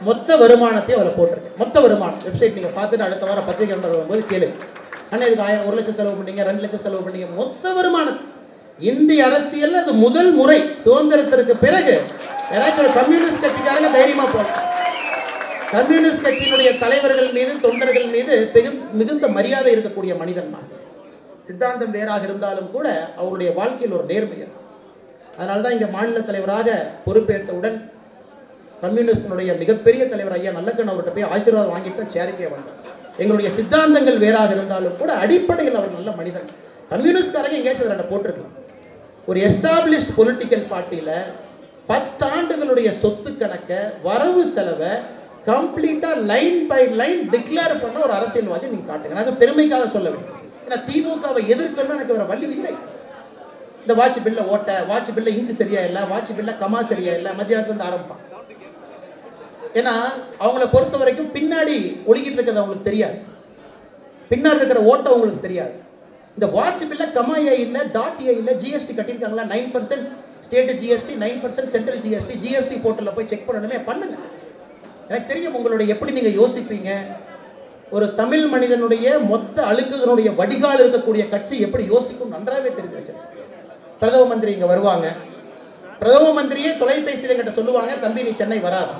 Speaker 3: மொத்த வருமானத்தை அதில் போட்டிருக்கேன். மொத்த வருமானம் வெப்சைட் நீங்கள் பார்த்துட்டு அடுத்த வாரம் பத்திரிகை வரும்போது கேளு. ஆனால் இதுக்கு 1 லட்சம் செலவு பண்ணீங்க, 2 லட்சம் செலவு பண்ணீங்க. மொத்த வருமானம் இந்திய அரசியல் அது முதல் முறை சுதந்திரத்திற்கு பிறகு யாராச்சும் ஒரு கம்யூனிஸ்ட் கட்சிக்காரங்க தைரியமா போகலாம். கம்யூனிஸ்ட் கட்சியினுடைய தலைவர்கள் மீது, தொண்டர்கள் மீது மிகுந்த மரியாதை இருக்கக்கூடிய மனிதன் தான். சித்தாந்தம் வேறாக இருந்தாலும் கூட அவருடைய வாழ்க்கையில் ஒரு நேர்மையர். அதனால தான் இங்கே மாநில தலைவராக பொறுப்பேற்றவுடன் கம்யூனிஸ்டினுடைய மிகப்பெரிய தலைவர் ஐயா நல்லக்கண் அவர்கிட்ட போய் ஆசீர்வாதம் வாங்கிட்டு தான் சேரிக்கையை வந்தார். எங்களுடைய சித்தாந்தங்கள் வேறாக இருந்தாலும் கூட அடிப்படையில் அவர் நல்ல மனிதன். கம்யூனிஸ்ட்காரங்க எங்கேயாச்சும் ரெண்டை போட்டிருக்கலாம். ஒரு எஸ்டாப்ளிஷ் பொலிட்டிக்கல் பார்ட்டியில் 10 ஆண்டுகளுடைய சொத்து கணக்கை, வரவு செலவை கம்ப்ளீட்டாக லைன் பை லைன் டிக்ளேர் பண்ண ஒரு அரசியல்வாதி நீங்கள் காட்டுங்க. அது பெருமைக்காக சொல்ல வேண்டும். ஏன்னா திமுகவை எதிர்க்கணும்னு எனக்கு ஒரு வழி இல்லை. இந்த வாட்ச் பில்லை ஓட்ட, வாட்ச் பில்லை இங்கு சரியா இல்லை, வாட்ச் பில்லை கமா சரியா இல்லை, மத்தியானத்துலேருந்து ஆரம்பிப்பான். ஏன்னா அவங்கள பொறுத்த வரைக்கும் பின்னாடி ஒழுகிட்டு இருக்கிறது அவங்களுக்கு தெரியாது, பின்னாடி இருக்கிற ஓட்டம் அவங்களுக்கு தெரியாது. இந்த வாட்ச் பில்ல கமா ஏ இல்லை, டாட் ஏ இல்லை, ஜிஎஸ்டி கட்டியிருக்காங்களா, 9% state GST, 9% central GST, GST போர்ட்டலில் போய் செக் பண்ணணுமே, பண்ணுங்க. எனக்கு தெரியும் உங்களுடைய எப்படி நீங்கள் யோசிப்பீங்க. ஒரு தமிழ் மனிதனுடைய மொத்த அழுக்குகளுடைய வடிகால் இருக்கக்கூடிய கட்சி எப்படி யோசிக்கும் நன்றாகவே தெரிஞ்சு வச்சு. பிரதம மந்திரி இங்கே வருவாங்க, பிரதம மந்திரியே தொலைபேசியில் என்கிட்ட சொல்லுவாங்க, தம்பி நீ சென்னை வராது,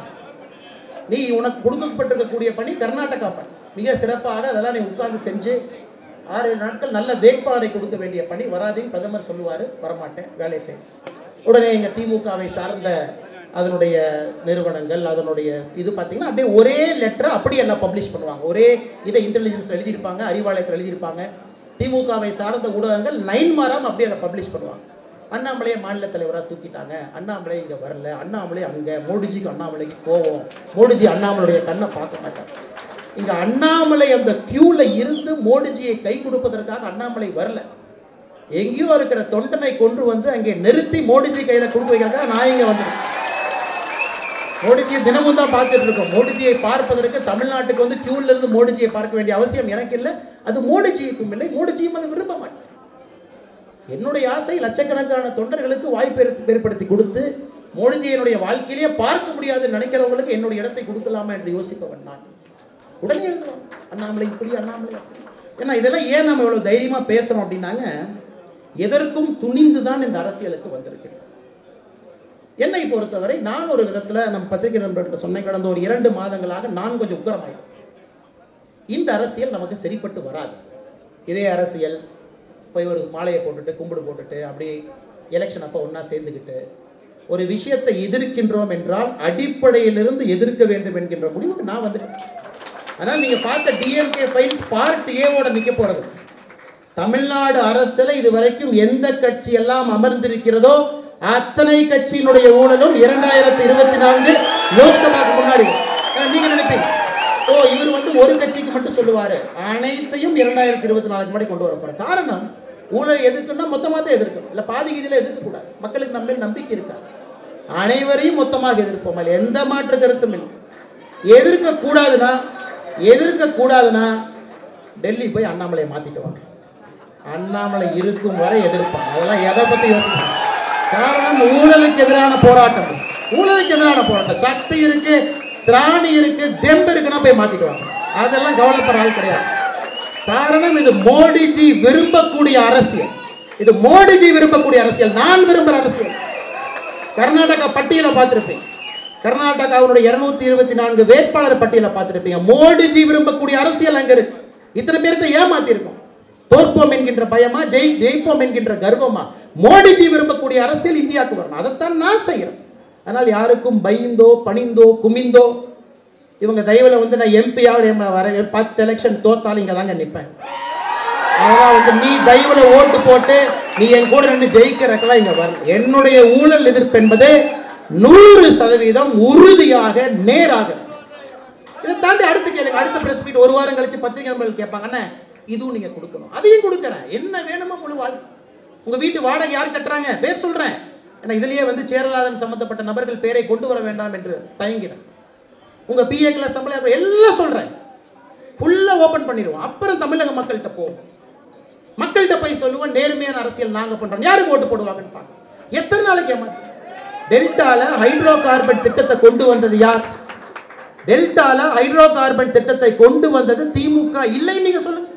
Speaker 3: நீ உனக்கு கொடுக்கப்பட்டிருக்கக்கூடிய பணி கர்நாடகா பணி, மிக சிறப்பாக அதெல்லாம் நீ உட்கார்ந்து செஞ்சு 6-7 நாட்கள் நல்ல வேட்பாளரை கொடுக்க வேண்டிய பணி வராதையும் பிரதமர் சொல்லுவார், வரமாட்டேன் வேலை செய். உடனே எங்கள் திமுகவை சார்ந்த அதனுடைய நிறுவனங்கள், அதனுடைய இது பார்த்தீங்கன்னா அப்படியே ஒரே லெட்டரை அப்படியே எல்லாம் பப்ளிஷ் பண்ணுவாங்க. ஒரே இதை இன்டெலிஜென்ஸ் எழுதியிருப்பாங்க, அறிவாலயத்தில் எழுதியிருப்பாங்க. திமுகவை சார்ந்த ஊடகங்கள் 9 மாதம் அப்படியே அதை பப்ளிஷ் பண்ணுவாங்க. அண்ணாமலையை மாநில தலைவராக தூக்கிட்டாங்க, அண்ணாமலை இங்கே வரல, அண்ணாமலை அங்கே, மோடிஜிக்கு அண்ணாமலைக்கு கோவம், மோடிஜி அண்ணாமலையுடைய கண்ணை பார்க்க மாட்டாங்க. இங்கே அண்ணாமலை அந்த கியூவில் இருந்து மோடிஜியை கை கொடுப்பதற்காக அண்ணாமலை வரல, எங்கேயோ இருக்கிற தொண்டனை கொண்டு வந்து அங்கே நிறுத்தி மோடிஜி கையில் கொடுக்க வைக்கிறதுக்காக நான் இங்கே வந்தேன். மோடிஜியை தினமும் தான் பார்த்துட்டு இருக்கோம். மோடிஜியை பார்ப்பதற்கு தமிழ்நாட்டுக்கு வந்து கியூவில் இருந்து மோடிஜியை பார்க்க வேண்டிய அவசியம் எனக்கு இல்லை, அது மோடிஜிக்கும் இல்லை, மோடிஜியும் அதை விரும்ப மாட்டேன். என்னுடைய ஆசை லட்சக்கணக்கான தொண்டர்களுக்கு வாய்ப்பு ஏற்படுத்தி கொடுத்து மோடிஜியினுடைய வாழ்க்கையிலேயே பார்க்க முடியாதுன்னு நினைக்கிறவங்களுக்கு என்னுடைய இடத்தை கொடுக்கலாமா என்று யோசிப்பவன் நான். உடனே எழுதுவோம் அண்ணாமலை இப்படி, அண்ணாமலை அப்படி. ஏன்னா இதெல்லாம் ஏன் நம்ம இவ்வளவு தைரியமா பேசுறோம் அப்படின்னாங்க, எதற்கும் துணிந்து தான் இந்த அரசியலுக்கு வந்திருக்கிறோம். என்னை பொறுத்தவரை நான் ஒரு விதத்துல நம்ம பத்திரிகை நண்பர்கிட்ட சொன்னேன், கடந்த ஒரு 2 மாதங்களாக நான் கொஞ்சம் உக்கரமாயிட்டேன். இந்த அரசியல் நமக்கு சரிப்பட்டு வராது. இதே அரசியல் போய் ஒரு மாலையை போட்டுட்டு கும்பிடு போட்டுட்டு அப்படியே எலெக்ஷன் அப்போ ஒன்றா சேர்ந்துக்கிட்டு ஒரு விஷயத்தை எதிர்க்கின்றோம் என்றால் அடிப்படையிலிருந்து எதிர்க்க வேண்டும் என்கின்ற முடிவுக்கு நான் வந்துட்டேன். அதனால் நீங்கள் பார்த்த டிஎம்கே ஃபைல்ஸ் பார்ட் ஏவோட நிற்க போகிறது. தமிழ்நாடு அரசில் இதுவரைக்கும் எந்த கட்சி எல்லாம் அமர்ந்திருக்கிறதோ அத்தனை கட்சியினுடைய ஊழலும் 2024 லோக்சபாவுக்கு முன்னாடி. நீங்க நினைப்பீங்க ஓ இவர் வந்து ஒரு கட்சிக்கு மட்டும் சொல்லுவாரு, அனைத்தையும் 2024 முன்னாடி கொண்டு வர போற. காரணம் ஊழலை எதிர்க்கணும்னா மொத்தமாக தான் எதிர்க்கணும், இல்லை பாதி இதில் எதிர்க்கக்கூடாது. மக்களுக்கு நம்ம நம்பிக்கை இருக்காது. அனைவரையும் மொத்தமாக எதிர்ப்போம், அதில் எந்த மாற்று கருத்தும் இல்லை. எதிர்க்கக்கூடாதுன்னா டெல்லி போய் அண்ணாமலையை மாற்றிட்டு வாங்க. அண்ணாமலை இருக்கும் வரை எதிர்ப்பாங்க. அதெல்லாம் எதை பற்றி யோசிப்பாங்க. காரணம் ஊழலுக்கு எதிரான போராட்டம், ஊழலுக்கு எதிரான போராட்டம். சக்தி இருக்கு, திராணி இருக்கு, தெம்பு இருக்குன்னா போய் மாற்றிட்டு வாங்க. அதெல்லாம் கவலைப்படுற ஆள் கிடையாது. காரணம் இது மோடிஜி விரும்பக்கூடிய அரசியல், இது மோடிஜி விரும்பக்கூடிய அரசியல், நான் விரும்புகிற அரசியல். கர்நாடகா பட்டியலை பார்த்துருப்பீங்க, கர்நாடகாவுடைய 224 வேட்பாளர் பட்டியலை பார்த்துருப்பீங்க. மோடிஜி விரும்பக்கூடிய அரசியல் அங்க இருக்கு. இத்தனை பேருக்கு ஏமாத்தி இருக்கும். தோற்போம் என்கின்ற பயமா, ஜெயிப்போம் என்கின்ற கர்வமா? மோடிஜி விரும்பக்கூடிய அரசியல் இந்தியாவுக்கு வரணும். அதைத்தான் நான் செய்யறேன். அதனால் யாருக்கும் பயந்தோ பணிந்தோ குமிந்தோ இவங்க தயவுல வந்து நான் எம்பியாவது வர 10 எலெக்ஷன் தோத்தாலும் இங்க தாங்க நிற்பேன். அதெல்லாம் வந்து நீ தயவுல ஓட்டு போட்டு நீ என் கூட நின்று ஜெயிக்கிறக்கெல்லாம் இங்க வரணும். என்னுடைய ஊழல் எதிர்ப்பு என்பது 100% உறுதியாக நேராக. இதை தாண்டி அடுத்து கேளுங்க. அடுத்த பிரஸ் மீட் 1 வாரம் கழிச்சு பத்திரிகை நண்பர்கள் கேட்பாங்கன்னு இதுவும் நீங்க கொடுக்கணும், அதையும் கொடுக்குறேன். என்ன வேணுமோ முழு வாழ். உங்க வீட்டு வாடகை யார் கட்டுறாங்க பேர் சொல்றேன். ஏன்னா இதுலயே வந்து சேரலாதன் சம்பந்தப்பட்ட நபர்கள் பேரை கொண்டு வர வேண்டாம் என்று தயங்கினேன். உங்க பிஏக்களை சம்பளம் எல்லாம் சொல்றேன், ஃபுல்லா ஓபன் பண்ணிடுவோம். அப்புறம் தமிழக மக்கள்கிட்ட போவோம், மக்கள்கிட்ட போய் சொல்லுவோம் நேர்மையான அரசியல் நாங்க பண்றோம், யாருக்கு ஓட்டு போடுவாங்கன்னு பார்க்க. எத்தனை நாளைக்கு ஏமாற்று? டெல்டால ஹைட்ரோ கார்பன் திட்டத்தை கொண்டு வந்தது யார்? டெல்டால ஹைட்ரோ கார்பன் திட்டத்தை கொண்டு வந்தது திமுக இல்லைன்னு நீங்க சொல்லுங்க.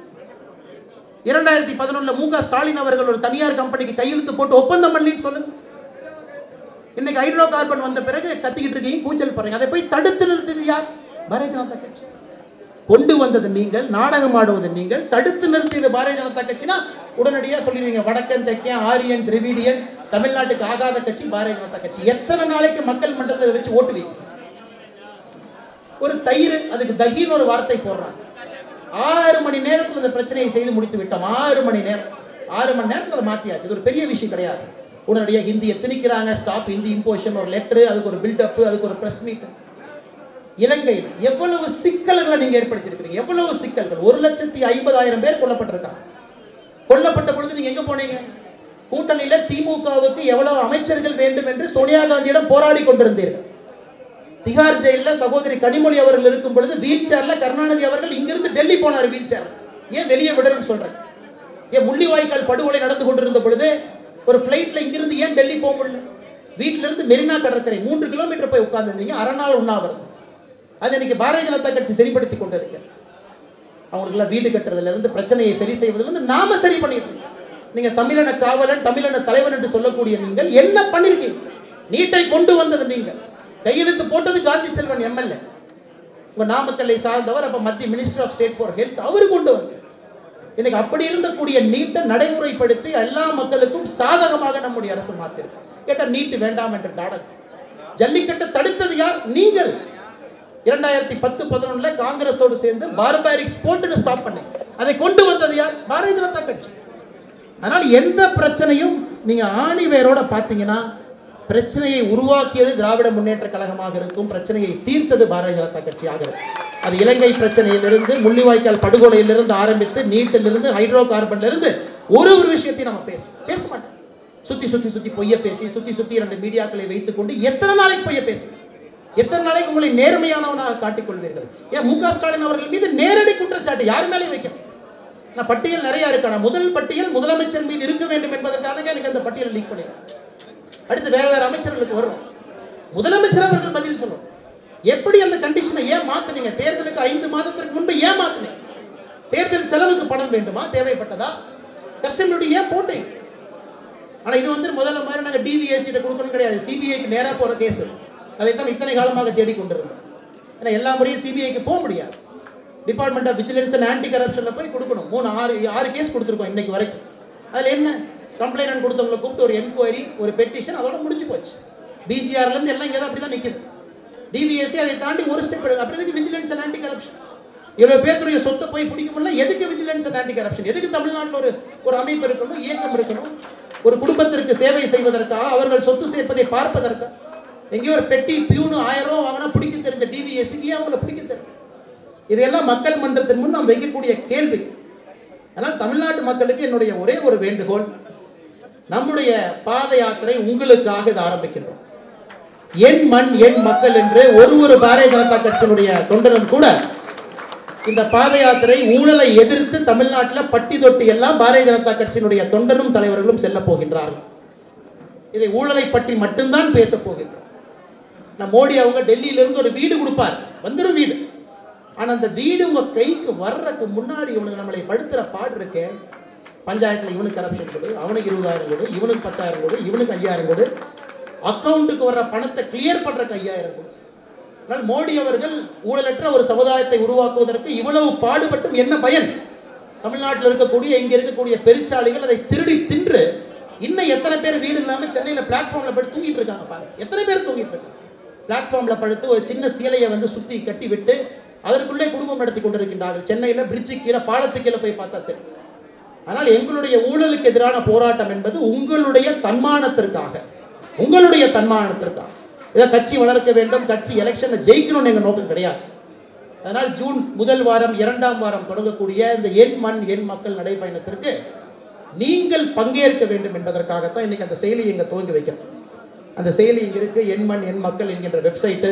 Speaker 3: 2011 மு.க. ஸ்டாலின் அவர்கள் ஒரு தனியார் கம்பெனிக்கு கையெழுத்து போட்டு ஒப்பந்தம் பண்ணின்னு சொல்லுங்க. இன்னைக்கு ஹைட்ரோ கார்பன் வந்த பிறகு கத்திக்கிட்டு இருக்கீங்க, கூச்சல் போறீங்க. அதை போய் தடுத்து நிறுத்தது யார்? பாரதிய ஜனதா கட்சி. கொண்டு வந்தது நீங்கள், நாடகம் ஆடுவது நீங்கள், தடுத்து நிறுத்தியது பாரதிய ஜனதா கட்சினா உடனடியாக சொல்லிடுவீங்க வடக்கன், தெக்கன், ஆரியன், திராவிடியன், தமிழ்நாட்டுக்கு ஆகாத கட்சி பாரதிய ஜனதா கட்சி. எத்தனை நாளைக்கு மக்கள் மன்றத்தை வச்சு ஓட்டுவீங்க? ஒரு தயிர், அதுக்கு தகின்னு ஒரு வார்த்தை போடுறாங்க. 6 மணி நேரத்தில் இந்த பிரச்சனையை செய்து முடித்து விட்டோம். 6 மணி நேரம், 6 மணி நேரத்தில் அதை மாற்றியாச்சு. இது ஒரு பெரிய விஷயம் கிடையாது. உடனடியாக ஹிந்தியை திணிக்கிறாங்க, ஸ்டாப் ஹிந்தி இம்போசிஷன், ஒரு லெட்டரு, அதுக்கு ஒரு பில்டப், அதுக்கு ஒரு பிரஸ் மீட். இலங்கையில் எவ்வளவு சிக்கல்களை நீங்க ஏற்படுத்தியிருக்கிறீங்க, எவ்வளவு சிக்கல்கள். 1,50,000 பேர் கொல்லப்பட்டிருக்காங்க. கொல்லப்பட்ட பொழுது நீங்க எங்க போனீங்க? கூட்டணியில திமுகவுக்கு எவ்வளவு அமைச்சர்கள் வேண்டும் என்று சோனியா காந்தியிடம் போராடி கொண்டிருந்தீர்கள். திகார் ஜெயிலில் சகோதரி கனிமொழி அவர்கள் இருக்கும் பொழுது வீல் சேர்ல கருணாநிதி அவர்கள் இங்கிருந்து டெல்லி போனார். வீல் சேர் ஏன் வெளியே விடணும்னு சொல்றேன். ஏன் முள்ளிவாய்க்கால் படுகொலை நடந்து கொண்டிருந்த பொழுது ஒரு பிளைட்ல இங்கிருந்து ஏன் டெல்லி போக முடியல? வீட்டில இருந்து மெரினா கடற்கரை 3 கிலோமீட்டர் போய் உட்கார்ந்துருந்தீங்க. அரை நாள் உண்ணாவிரதம். அது இன்னைக்கு பாரதிய ஜனதா கட்சி சரிப்படுத்தி கொண்டிருக்க. அவங்களுக்கெல்லாம் வீடு கட்டுறதுல இருந்து பிரச்சனையை சரி செய்வதிலிருந்து நாம சரி பண்ணிட்டு இருக்கோம். நீங்க தமிழன காவலன், தமிழன தலைவன் என்று சொல்லக்கூடிய நீங்கள் என்ன பண்ணிருக்கீங்க? நீட்டை கொண்டு வந்தது நீங்கள், கையெழுத்து போட்டது காந்தி செல்வன் எம்எல்ஏ, உங்க நாமக்கல்லை சார்ந்தவர், அப்ப மத்திய minister of state for health, அவரு கொண்டு வந்து இன்னைக்கு அப்படி இருந்தக்கூடிய நீட்டை நடைமுறைப்படுத்தி எல்லா மக்களுக்கும் சாதகமாக நம்முடைய அரசு மாத்திருக்கு. கேட்டா நீட்டு வேண்டாம் என்று நாடகம். ஜல்லிக்கட்டை தடுத்தது யார்? நீங்கள். 2010-11 காங்கிரஸோடு சேர்ந்து பார்பாரிக் ஸ்போர்ட்னு ஸ்டாப் பண்ணி அதை கொண்டு வந்தது யார்? பாரதிய ஜனதா கட்சி. அதனால் எந்த பிரச்சனையும் நீங்க ஆணி வேரோட பார்த்தீங்கன்னா பிரச்சனையை உருவாக்கியது திராவிட முன்னேற்ற கழகமாக இருக்கும், பிரச்சனையை தீர்த்தது பாரதிய ஜனதா கட்சியாக இருக்கும். அது இலங்கை பிரச்சனையிலிருந்து, முள்ளிவாய்க்கால் படுகொலையிலிருந்து ஆரம்பித்து, நீட்டிலிருந்து, ஹைட்ரோ கார்பன்லிருந்து ஒரு விஷயத்தையும் நம்ம பேச மாட்டோம். சுத்தி பொய்ய பேசி, சுத்தி 2 மீடியாக்களை வைத்துக் கொண்டு எத்தனை நாளைக்கு பொய்ய பேசு? எத்தனை நாளைக்கு உங்களை நேர்மையானவனாக காட்டிக் கொள்வீர்கள்? ஏன் மு.க. ஸ்டாலின் அவர்கள் மீது நேரடி குற்றச்சாட்டு யார் மேலே வைக்க? நான் பட்டியல் நிறைய இருக்கான. முதல் பட்டியல் முதலமைச்சர் மீது இருக்க வேண்டும் என்பதற்காக எனக்கு அந்த பட்டியல் லீக் பண்ணிடுறேன். அடுத்து வேற அமைச்சர்களுக்கு வரும். முதலமைச்சர் அவர்கள் பதில் சொல்லும். எப்படி அந்த கண்டிஷனை ஏன் மாத்தினீங்க? தேர்தலுக்கு 5 மாதத்திற்கு முன்பு ஏன் மாத்தினீங்க? தேர்தல் செலவுக்கு பணம் வேண்டுமா? தேவைப்பட்டதா? கஸ்டமருடைய ஏன் போட்டீங்க? ஆனா இது வந்து முதல்ல மாதிரி நாங்க டிவிஎஸ்சி கொடுக்கணும் கிடையாது. சிபிஐக்கு நேரா போற கேஸ். அதைத்தான் இத்தனை காலமாக தேடிக்கொண்டிருந்தோம். ஏன்னா எல்லா முறையும் சிபிஐக்கு போக முடியாது. Department of vigilance and anti கரப்ஷன்ல போய் கொடுக்கணும். 6 கேஸ் கொடுத்துருக்கோம் இன்னைக்கு வரைக்கும். அதுல என்ன கம்ப்ளைண்ட் கொடுத்தவங்களை கூப்பிட்டு ஒரு என்கொயரி, ஒரு பெட்டிஷன், அதோட முடிஞ்சு போச்சு. பிஜிஆர்ல இருந்து எல்லாம் இங்கே அப்படிதான் நிற்குது. டிவிஎஸ்சி அதை தாண்டி ஒரு ஸ்டெப் எடுக்கும். அப்படி எதுக்கு விஜிலன்ஸ் அண்ட் ஆன்டி கரப்ஷன்? இவ்வளவு பேருடைய சொத்தை போய் பிடிக்க முடியல. எதுக்கு விஜிலன்ஸ் அண்ட் ஆன்டி கரப்ஷன்? எதுக்கு தமிழ்நாட்டில் ஒரு அமைப்பு இருக்கணும், இயக்கம் இருக்கணும்? ஒரு குடும்பத்திற்கு சேவை செய்வதற்காக, அவர்கள் சொத்து சேர்ப்பதை பார்ப்பதற்காக. எங்கேயோ ஒரு பெட்டி பியூனு 1000 ரூபா வாங்கினா பிடிக்க தெரிஞ்ச டிவிஎஸ்சிக்கு அவங்களை பிடிக்க தெரியும். இதையெல்லாம் மக்கள் மன்றத்தின் முன் நாம் வைக்கக்கூடிய கேள்வி. ஆனால் தமிழ்நாட்டு மக்களுக்கு என்னுடைய ஒரே ஒரு வேண்டுகோள், நம்முடைய பாத யாத்திரை உங்களுக்காக இதை ஆரம்பிக்கின்றோம். என் மண் என் மக்கள் என்று ஒரு பாரதிய ஜனதா கட்சியினுடைய தொண்டரும் கூட இந்த பாத யாத்திரை ஊழலை எதிர்த்து தமிழ்நாட்டில் பட்டி தொட்டி எல்லாம் பாரதிய ஜனதா கட்சியினுடைய தொண்டரும் தலைவர்களும் செல்ல போகின்றார்கள். இதை ஊழலை பற்றி மட்டும்தான் பேச போகின்றோம். மோடி அவங்க டெல்லியிலிருந்து ஒரு வீடு கொடுப்பார், வந்துடும் வீடு. ஆனா அந்த வீடு உங்க கைக்கு வர்றதுக்கு முன்னாடி இவனுக்கு நம்மளை படுத்துற பாடு இருக்கு. பஞ்சாயத்துல இவனுக்கு கரப்ஷன் கொடு, அவனுக்கு 20,000 கொடு, இவனுக்கு 10,000 கொடு, இவனுக்கு 5,000 கொடு, அக்கௌண்ட்டுக்கு வர்ற பணத்தை கிளியர் பண்றதுக்கு 5,000 கொடு. ஆனால் மோடி அவர்கள் ஊழலற்ற ஒரு சமுதாயத்தை உருவாக்குவதற்கு இவ்வளவு பாடுபட்டும் என்ன பயன்? தமிழ்நாட்டில் இருக்கக்கூடிய இங்க இருக்கக்கூடிய பெருச்சாளிகள் அதை திருடி தின்று இன்னும் எத்தனை பேர் வீடு இல்லாம சென்னையில பிளாட்ஃபார்ம்ல படுத்து தூங்கிட்டு இருக்காங்க பாருங்க. எத்தனை பேர் தூங்கிட்டு இருக்காங்க? பிளாட்ஃபார்ம்ல படுத்து ஒரு சின்ன சீலையை வந்து சுத்தி கட்டி விட்டு அதற்குள்ளே குடும்பம் நடத்தி கொண்டிருக்கின்றார்கள். சென்னையில பிரிட்ஜு கீழே, பாலத்து கீழே போய் பார்த்தா தெரியும். ஆனால் எங்களுடைய ஊழலுக்கு எதிரான போராட்டம் என்பது உங்களுடைய தன்மானத்திற்காக, உங்களுடைய தன்மானத்திற்காக. இதை கட்சி வளர்க்க வேண்டும், கட்சி எலெக்ஷன்ல ஜெயிக்கணும்னு எங்க நோக்கம் கிடையாது. அதனால் ஜூன் 1 வாரம் 2ஆம் வாரம் தொடங்கக்கூடிய இந்த என் மண் என் மக்கள் நடைபயணத்திற்கு நீங்கள் பங்கேற்க வேண்டும் என்பதற்காகத்தான் இன்னைக்கு அந்த செயலியை இங்க துவங்கி வைக்கிறோம். அந்த செயலி இங்க இருக்கு, என் மண் என் மக்கள் என்கின்ற வெப்சைட்டு.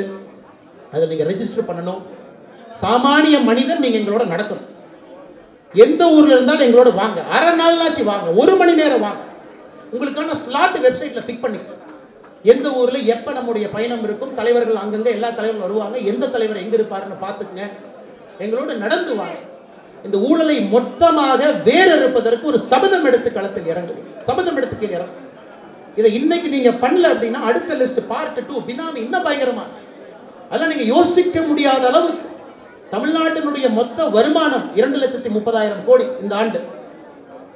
Speaker 3: அதில் நீங்க ரெஜிஸ்டர் பண்ணணும். சாமானிய மனிதன் நீங்க எங்களோட நடக்கணும். எந்த ஊர்ல இருந்தாலும் எங்களோட வாங்க. அரை நாள்னாச்சு வாங்க, 1 மணி நேரம் வாங்க. உங்களுக்கான ஸ்லாட் வெப்சைட்ல பிக் பண்ணி எந்த ஊர்ல எப்ப நம்முடைய பயணம் இருக்கும், தலைவர்கள் அங்கங்க எல்லா தலைவர்களும் வருவாங்க, எந்த தலைவர் எங்க இருப்பாருன்னு பார்த்துக்குங்க. எங்களோட நடந்து வாங்க. இந்த ஊழலை மொத்தமாக வேறறுப்பதற்கு ஒரு சபதம் எடுத்து களத்தில் இறங்குவோம். சபதம் எடுத்து கீழே இறங்கும். இதை இன்னைக்கு நீங்க பண்ணல அப்படின்னா அடுத்த லிஸ்ட் பார்ட் 2 பினாமி இன்னும் பயங்கரமா. அதெல்லாம் நீங்க யோசிக்க முடியாத அளவுக்கு தமிழ்நாட்டினுடைய மொத்த வருமானம் 2,30,000 கோடி இந்த ஆண்டு.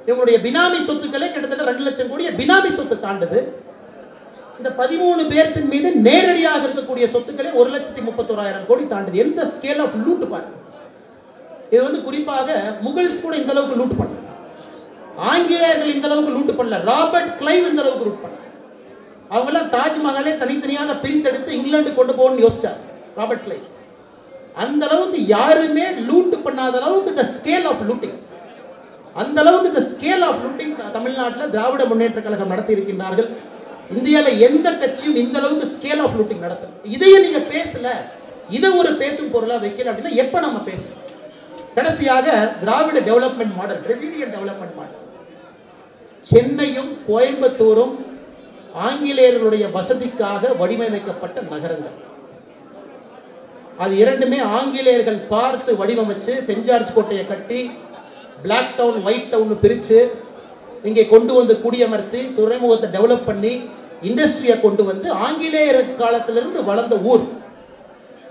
Speaker 3: இவங்களுடைய பினாமி சொத்துக்களே கிட்டத்தட்ட 2 லட்சம் கோடிய பினாமி சொத்து தாண்டது. இந்த 13 பேர்த்தின் மீது நேரடியாக இருக்கக்கூடிய சொத்துக்களே 1,31,000 கோடி தாண்டது. எந்த ஸ்கேல் ஆஃப் லூட் பாருங்க. இது குறிப்பாக முகல்ஸ் கூட இந்த அளவுக்கு லூட் பண்ணல, ஆங்கிலேயர்கள் இந்த அளவுக்கு லூட் பண்ணல, ராபர்ட் கிளைவ் இந்த அளவுக்கு லூட் பண்ணல. அவங்கெல்லாம் தாஜ்மஹாலை தனித்தனியாக பிரித்தெடுத்து இங்கிலாந்து கொண்டு போகணும்னு யோசிச்சார் ராபர்ட் கிளைவ். அந்த அளவுக்கு யாருமே லூட் பண்ணாத அளவுக்கு இந்த ஸ்கேல் ஆஃப் லூட்டிங், அந்த அளவுக்கு இந்த ஸ்கேல் ஆஃப் லூட்டிங் தமிழ்நாட்டில் திராவிட முன்னேற்ற கழகம் நடத்தி இருக்கின்றார்கள். இந்தியாவில் எந்த கட்சியும் இந்த அளவுக்கு ஸ்கேல் ஆஃப் லூட்டிங் நடத்தும். இதையே நீங்க பேசல, இதை ஒரு பேசும் பொருளா வைக்கல அப்படின்னா எப்ப நம்ம பேசணும்? கடைசியாக Dravida development model, Dravidian development model. சென்னையும் கோயம்புத்தூரும் ஆங்கிலேயர்களுடைய வசதிக்காக வடிவமைக்கப்பட்ட நகரங்கள். அது இரண்டுமே ஆங்கிலேயர்கள் பார்த்து வடிவமைச்சு சென்ட் ஜார்ஜ் கோட்டையை கட்டி பிளாக் டவுன் ஒயிட் டவுன் பிரித்து இங்கே கொண்டு வந்து குடியமர்த்தி துறைமுகத்தை டெவலப் பண்ணி இண்டஸ்ட்ரியை கொண்டு வந்து ஆங்கிலேயர் காலத்திலிருந்து வளர்ந்த ஊர்.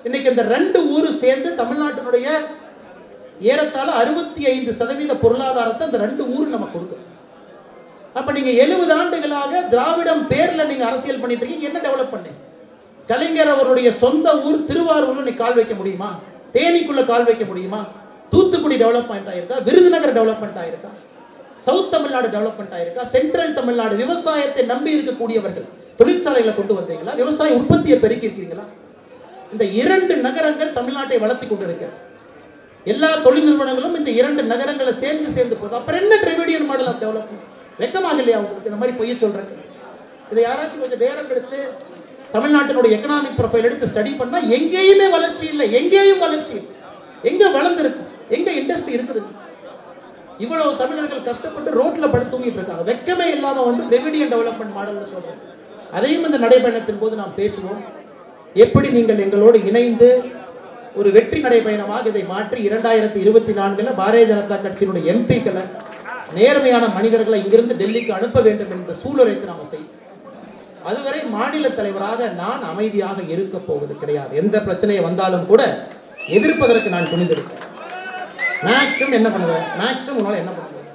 Speaker 3: இன்னைக்கு இந்த 2 ஊர் சேர்ந்து தமிழ்நாட்டினுடைய ஏறத்தாழ 65% பொருளாதாரத்தை இந்த 2 ஊர் நமக்கு கொடுக்குது. அப்ப நீங்க 70 ஆண்டுகளாக திராவிடம் பேர்ல நீங்க அரசியல் பண்ணிட்டு இருக்கீங்க. என்ன டெவலப் பண்ணீங்க? கலைஞர் அவருடைய சொந்த ஊர் திருவாரூர்ல நீ கால் வைக்க முடியுமா? தேனிக்குள்ள கால் வைக்க முடியுமா? தூத்துக்குடி டெவலப்மெண்ட் ஆயிருக்கா? விருதுநகர் டெவலப்மெண்ட் ஆயிருக்கா? சவுத் தமிழ்நாடு டெவலப்மெண்ட் ஆயிருக்கா? சென்ட்ரல் தமிழ்நாடு விவசாயத்தை நம்பி இருக்கக்கூடியவர்கள் தொழிற்சாலைகளை கொண்டு வந்தீங்களா? விவசாய உற்பத்தியை பெருக்கி இருக்கீங்களா? இந்த 2 நகரங்கள் தமிழ்நாட்டை வளர்த்தி கொண்டு இருக்க எல்லா தொழில் நிறுவனங்களும் இந்த 2 நகரங்களை சேர்ந்து போகுது. அப்புறம் என்ன டிராவிடியன் மாடல் ஆஃப் டெவலப்மெண்ட்? வெக்கமாக இல்லையா உங்களுக்கு இந்த மாதிரி பொய்ய சொல்றேன்? இதை யாராச்சும் கொஞ்சம் நேரம் எடுத்து தமிழ்நாட்டினுடைய எக்கனாமிக் ப்ரொஃபைல் எடுத்து ஸ்டடி பண்ணா எங்கேயுமே வளர்ச்சி இல்லை, எங்கேயும் வளர்ச்சி. எங்க வளர்ந்துருக்கு? எங்க இண்டஸ்ட்ரி இருக்குது? இவ்வளவு தமிழர்கள் கஷ்டப்பட்டு ரோட்ல படுத்து தூங்கிட்டு இருக்காங்க. வெக்கமே இல்லாம டிராவிடியன் டெவலப்மெண்ட் மாடல் சொல்றேன். அதையும் இந்த நடைபயணத்தின் போது நாம் பேசுவோம். எப்படி நீங்கள் எங்களோடு இணைந்து ஒரு வெற்றி நடைபயணமாக இதை மாற்றி 2024 பாரதிய ஜனதா கட்சியினுடைய எம்பிக்களை, நேர்மையான மனிதர்களை இங்கிருந்து டெல்லிக்கு அனுப்ப வேண்டும் என்ற சூழலைக்கு நாம் செய்யும். அதுவரை மாநில தலைவராக நான் அமைதியாக இருக்க போவது கிடையாது. எந்த பிரச்சனையை வந்தாலும் கூட எதிர்ப்பதற்கு நான் துணிந்திருக்கேன். மேக்ஸிமம் என்ன பண்ணுவேன்? மேக்ஸிமம் உன்னால என்ன பண்ணுவேன்?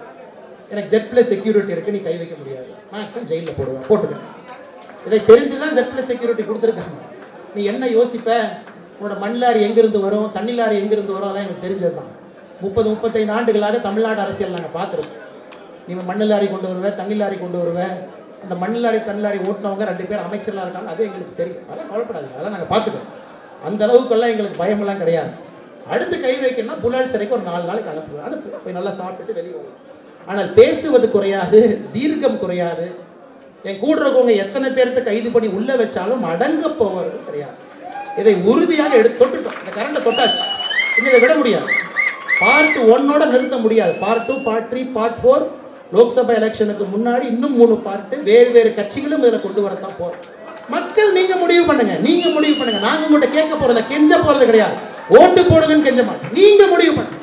Speaker 3: எனக்கு Z+ செக்யூரிட்டி இருக்கு, நீ கை வைக்க முடியாது. மேக்ஸிமம் ஜெயிலில் போடுவேன், போட்டுக்க. இதை தெரிஞ்சுதான் Z+ செக்யூரிட்டி கொடுத்துருக்காங்க. நீ என்ன யோசிப்ப? உன்னோட மண் லாரி எங்கிருந்து வரும், தண்ணி லாரி எங்கிருந்து வரும், அதெல்லாம் எனக்கு தெரிஞ்சதுதான். 30-35 ஆண்டுகளாக தமிழ்நாடு அரசியல் நாங்கள் பார்த்துருக்கோம். நீ மண் லாரி கொண்டு வருவேன், தண்ணி லாரி கொண்டு வருவேன். அந்த மண் லாரி தண்ணி லாரி ஓட்டினவங்க 2 பேர் அமைச்சர்லாம் இருக்காங்க. அது எங்களுக்கு தெரியும். அதெல்லாம் கவலைப்படாது, அதெல்லாம் நாங்கள் பார்த்துக்கோம். அந்த அளவுக்கெல்லாம் எங்களுக்கு பயமெல்லாம் கிடையாது. அடுத்து கை வைக்கணும்னா புலால் சிறைக்கு ஒரு 4 நாளைக்கு அனுப்புவேன். போய் நல்லா சாப்பிட்டுட்டு வெளியே வரும். ஆனால் பேசுவது குறையாது, தீர்க்கம் குறையாது. என் கூட இருக்கவங்க எத்தனை பேர்த்த கைது பண்ணி உள்ள வச்சாலும் அடங்க போவது கிடையாது. இதை உறுதியாக எடுத்து தொட்டுட்டோம். இந்த கரண்டை தொட்டாச்சு, இன்னும் இதை விட முடியாது. பார்ட் 1ஓட நிறுத்த முடியாது. பார்ட் 2, பார்ட் 3, பார்ட் 4 லோக்சபா எலெக்ஷனுக்கு முன்னாடி இன்னும் 3 பார்ட் வேறு கட்சிகளும் இதில் கொண்டு வரத்தான் போறோம். மக்கள் நீங்க முடிவு பண்ணுங்க, நீங்க முடிவு பண்ணுங்க. நாங்க உங்கள்கிட்ட கேட்க போறத, கெஞ்ச போறது கிடையாது. ஓட்டு போடுங்கன்னு கெஞ்ச மாட்டோம். நீங்க முடிவு பண்ணுங்க.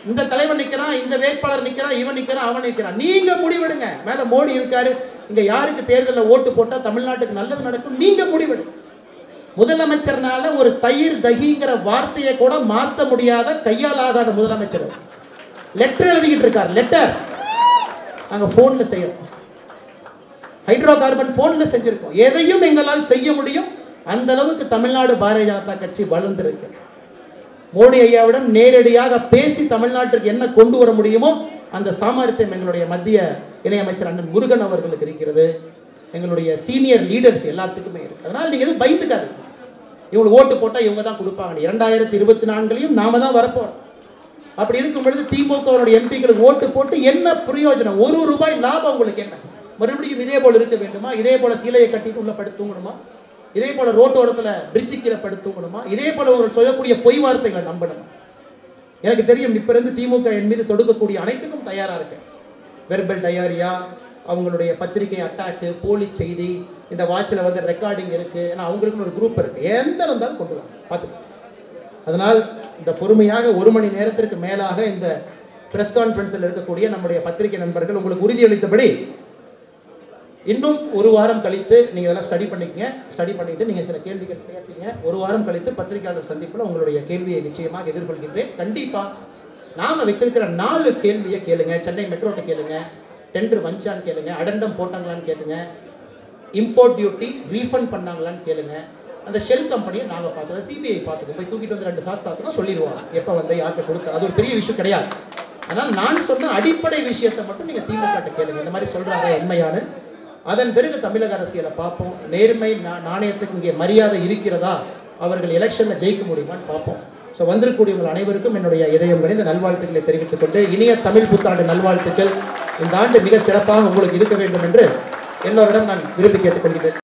Speaker 3: இந்த தலைவர் நிக்கிறான், இந்த வேட்பாளர் நிக்கிறான், இவன் நிக்கிறான், அவன் நிக்கிறான், நீங்க முடிவெடுங்க. மேல மோடி இருக்காரு, இங்க யாருக்கு தேர்தலில் ஓட்டு போட்டா தமிழ்நாட்டுக்கு நல்லது நடக்கும், நீங்க முடிவெடுங்க. முதலமைச்சர்னால ஒரு தயிர் தகிங்கிற வார்த்தையை கூட மாற்ற முடியாத, கையால் ஆகாத முதலமைச்சர் லெட்டர் எழுதிக்கிட்டு இருக்கார். லெட்டர் நாங்க போன்ல செய்யறோம், ஹைட்ரோ கார்பன் போன்ல செஞ்சிருக்கோம். எதையும் எங்களால் செய்ய முடியும். அந்த அளவுக்கு தமிழ்நாடு பாரதிய ஜனதா கட்சி வளர்ந்திருக்கு. மோடி ஐயாவிடம் நேரடியாக பேசி தமிழ்நாட்டிற்கு என்ன கொண்டு வர முடியுமோ அந்த சாமர்த்தியம் எங்களுடைய மத்திய இணையமைச்சர் அண்ணன் முருகன் அவர்களுக்கு இருக்கிறது. எங்களுடைய சீனியர் லீடர்ஸ் எல்லாத்துக்குமே இருக்கு. அதனால நீங்க எதுவும் பயந்துக்காது. இவங்க ஓட்டு போட்டா இவங்க தான் கொடுப்பாங்க. 2024 நாம தான் வரப்போறோம். அப்படி இருக்கும் பொழுது திமுகவுடைய எம்பிக்களுக்கு ஓட்டு போட்டு என்ன பிரயோஜனம்? 1 ரூபாய் லாபம் உங்களுக்கு என்ன? மறுபடியும் இதே போல இருக்க வேண்டுமா? இதே போல சீலையை கட்டிட்டு உள்ள படுத்துங்கணுமா? இதே போல ரோட்டோரத்தில் பிரிட்ஜு கீழே படுத்துங்கணுமா? இதே போல ஒரு சொல்லக்கூடிய பொய் வார்த்தைகளை நம்பணுமா? எனக்கு தெரியும், இப்ப இருந்து திமுக என் மீது தொடுக்கக்கூடிய அனைத்துக்கும் தயாரா இருக்கு. வெர்பல் டயாரியா, அவங்களுடைய பத்திரிகை அட்டாக்கு, போலி செய்தி, இந்த வாட்சில் ரெக்கார்டிங் இருக்கு. ஏன்னா அவங்களுக்குன்னு ஒரு குரூப் இருக்கு. எந்த இருந்தாலும் கொண்டு வாங்க, பார்த்துக்கோ. அதனால் இந்த பொறுமையாக 1 மணி நேரத்திற்கு மேலாக இந்த பிரஸ் கான்ஃபரன்ஸில் இருக்கக்கூடிய நம்முடைய பத்திரிகை நண்பர்கள் உங்களுக்கு உறுதியளித்தபடி இன்னும் 1 வாரம் கழித்து நீங்கள் இதெல்லாம் ஸ்டடி பண்ணிக்கங்க. ஸ்டடி பண்ணிவிட்டு நீங்கள் சில கேள்விகள் கேட்பீங்க. 1 வாரம் கழித்து பத்திரிகையாளர் சந்திப்பில் உங்களுடைய கேள்வியை நிச்சயமாக எதிர்கொள்கின்றேன். கண்டிப்பாக நாம் வச்சிருக்கிற 4 கேள்வியை கேளுங்க. சென்னை மெட்ரோட்ட கேளுங்க, டெண்டர் வந்துச்சான்னு கேளுங்க, அடண்டம் போட்டாங்களான்னு கேளுங்க, இம்போர்ட் டியூட்டி ரீஃபண்ட் பண்ணாங்களான்னு கேளுங்க. அந்த ஷெல் கம்பெனியை நாங்கள் பார்த்துக்கோம், சிபிஐ பார்த்துக்கோம். போய் தூக்கிட்டு வந்து 2 சாத்துனா சொல்லிடுவாங்க எப்போ வந்து யார்கிட்ட கொடுக்க. அது ஒரு பெரிய விஷயம் கிடையாது. ஆனால் நான் சொன்ன அடிப்படை விஷயத்தை மட்டும் நீங்கள் திமுக கேளுங்க. இந்த மாதிரி சொல்கிறாங்க உண்மையான. அதன் பிறகு தமிழக அரசியலை பார்ப்போம். நேர்மை நாணயத்துக்கு இங்கே மரியாதை இருக்கிறதா, அவர்கள் எலெக்ஷனில் ஜெயிக்க முடியுமான்னு பார்ப்போம். ஸோ வந்திருக்கக்கூடியவங்கள் அனைவருக்கும் என்னுடைய இதயம் நிறைந்த நல்வாழ்த்துக்களை தெரிவித்துக் கொண்டு இனிய தமிழ் புத்தாண்டு நல்வாழ்த்துக்கள். இந்த ஆண்டு மிக சிறப்பாக உங்களுக்கு இருக்க வேண்டும் என்று எல்லோரிடம் நான் விரும்பி கேட்டுக்கொள்கிறேன்.